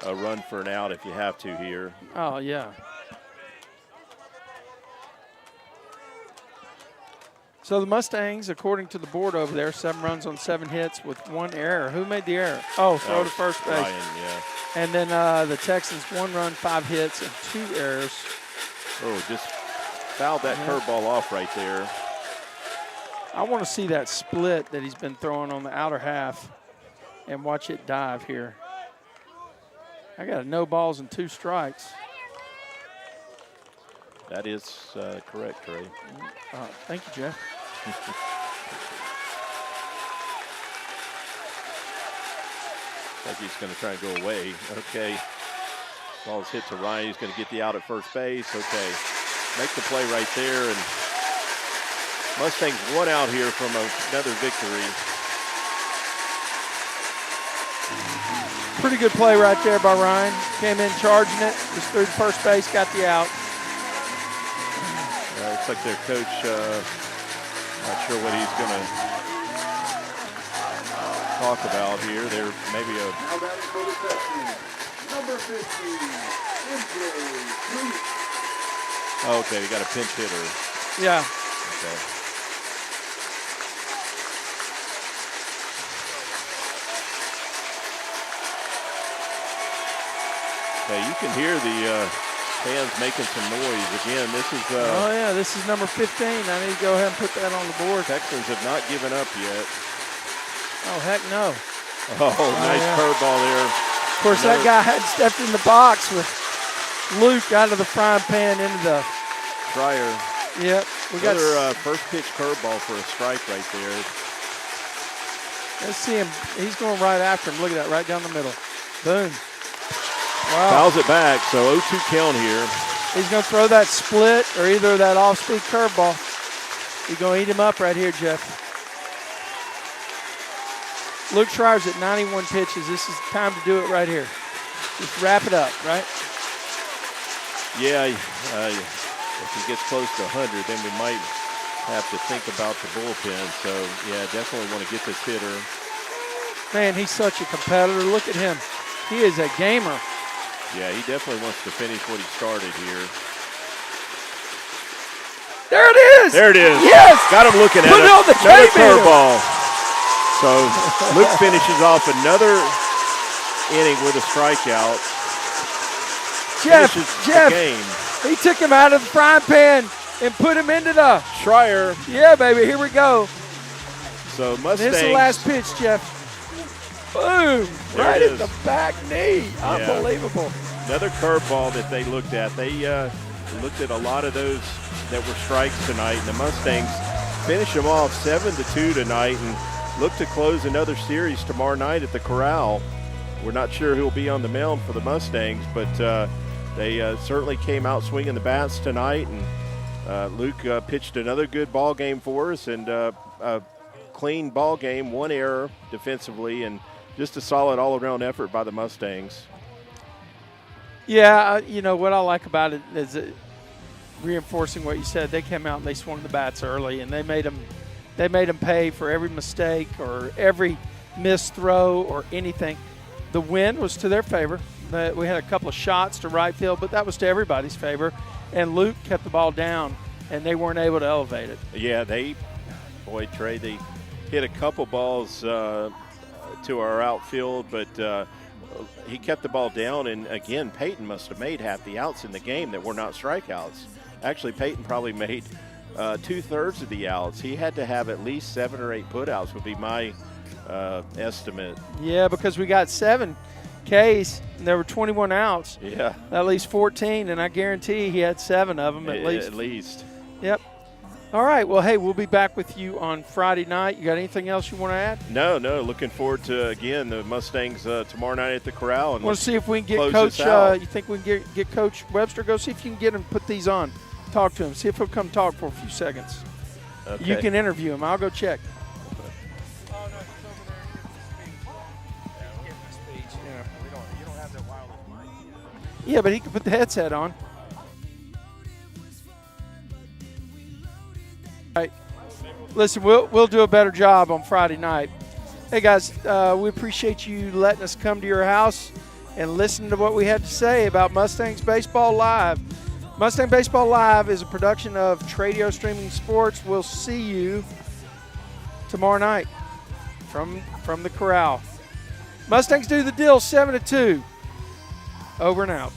run for an out if you have to here. Oh yeah. So the Mustangs, according to the board over there, 7 runs on 7 hits with 1 error. Who made the error? Oh, throw to first base. Ryan, yeah. And then the Texans, 1 run, 5 hits, and 2 errors. Oh, just fouled that curveball off right there. I want to see that split that he's been throwing on the outer half and watch it dive here. I got no balls and 2 strikes. That is correct, Trey. Thank you, Jeff. Like he's going to try and go away. Okay. Ball's hit to Ryan. He's going to get the out at first base. Okay. Make the play right there. And Mustangs 1 out here from another victory. Pretty good play right there by Ryan. Came in charging it. Just threw to first base, got the out. Looks like their coach, not sure what he's going to talk about here. There maybe a... Now batting for the Texans, number 50, MJ. Oh, okay, we got a pinch hitter. Yeah. Okay. Okay, you can hear the fans making some noise. Again, this is... oh, yeah, this is number 15. I need to go ahead and put that on the board. Texans have not given up yet. Oh, heck no. Oh, nice curveball there. Of course, that guy had stepped in the box with Luke out of the frying pan into the... Fryer. Yep. We got another first pitch curveball for a strike right there. Let's see him. He's going right after him. Look at that, right down the middle. Boom. Wow. Fouls it back, so 0-2 count here. He's going to throw that split or either that off-speed curveball. He's going to eat him up right here, Jeff. Luke Schreier's at 91 pitches. This is the time to do it right here. Just wrap it up, right? Yeah, if he gets close to 100, then we might have to think about the bullpen. So, yeah, definitely want to get this hitter. Man, he's such a competitor. Look at him. He is a gamer. Yeah, he definitely wants to finish what he started here. There it is. There it is. Yes. Got him looking at Put it on the another K-meter. curveball. So Luke finishes off another inning with a strikeout. Jeff, the game. He took him out of the frying pan and put him into the Schreier. Yeah, baby, here we go. So Mustangs. This is the last pitch, Jeff. Boom! There right it at is. the back knee. Yeah. Unbelievable. Another curveball that they looked at. They looked at a lot of those that were strikes tonight, and the Mustangs finish them off 7-2 tonight and look to close another series tomorrow night at the Corral. We're not sure who'll be on the mound for the Mustangs, but they certainly came out swinging the bats tonight, and Luke pitched another good ball game for us, and a clean ball game, 1 error defensively, and just a solid all-around effort by the Mustangs. Yeah, you know, what I like about it is reinforcing what you said. They came out and they swung the bats early, and they made them pay for every mistake or every missed throw or anything. The wind was to their favor. We had a couple of shots to right field, but that was to everybody's favor. And Luke kept the ball down, and they weren't able to elevate it. Yeah, Trey, they hit a couple balls to our outfield, but he kept the ball down. And, again, Peyton must have made half the outs in the game that were not strikeouts. Actually, Peyton probably made 2/3 of the outs. He had to have at least 7 or 8 putouts would be my estimate. Yeah, because we got 7 Ks, and there were 21 outs. Yeah. At least 14, and I guarantee he had 7 of them at least. At least. Yep. All right. Well, hey, we'll be back with you on Friday night. You got anything else you want to add? No. Looking forward to, again, the Mustangs tomorrow night at the Corral. And want to see if we can get Coach. You think we can get Coach Webster? Go see if you can get him to put these on. Talk to him. See if he'll come talk for a few seconds. Okay. You can interview him. I'll go check. Yeah, but he can put the headset on. All right. Listen, we'll do a better job on Friday night. Hey, guys, we appreciate you letting us come to your house and listen to what we had to say about Mustangs Baseball Live. Mustang Baseball Live is a production of Tradio Streaming Sports. We'll see you tomorrow night from the Corral. Mustangs do the deal 7-2. Over and out.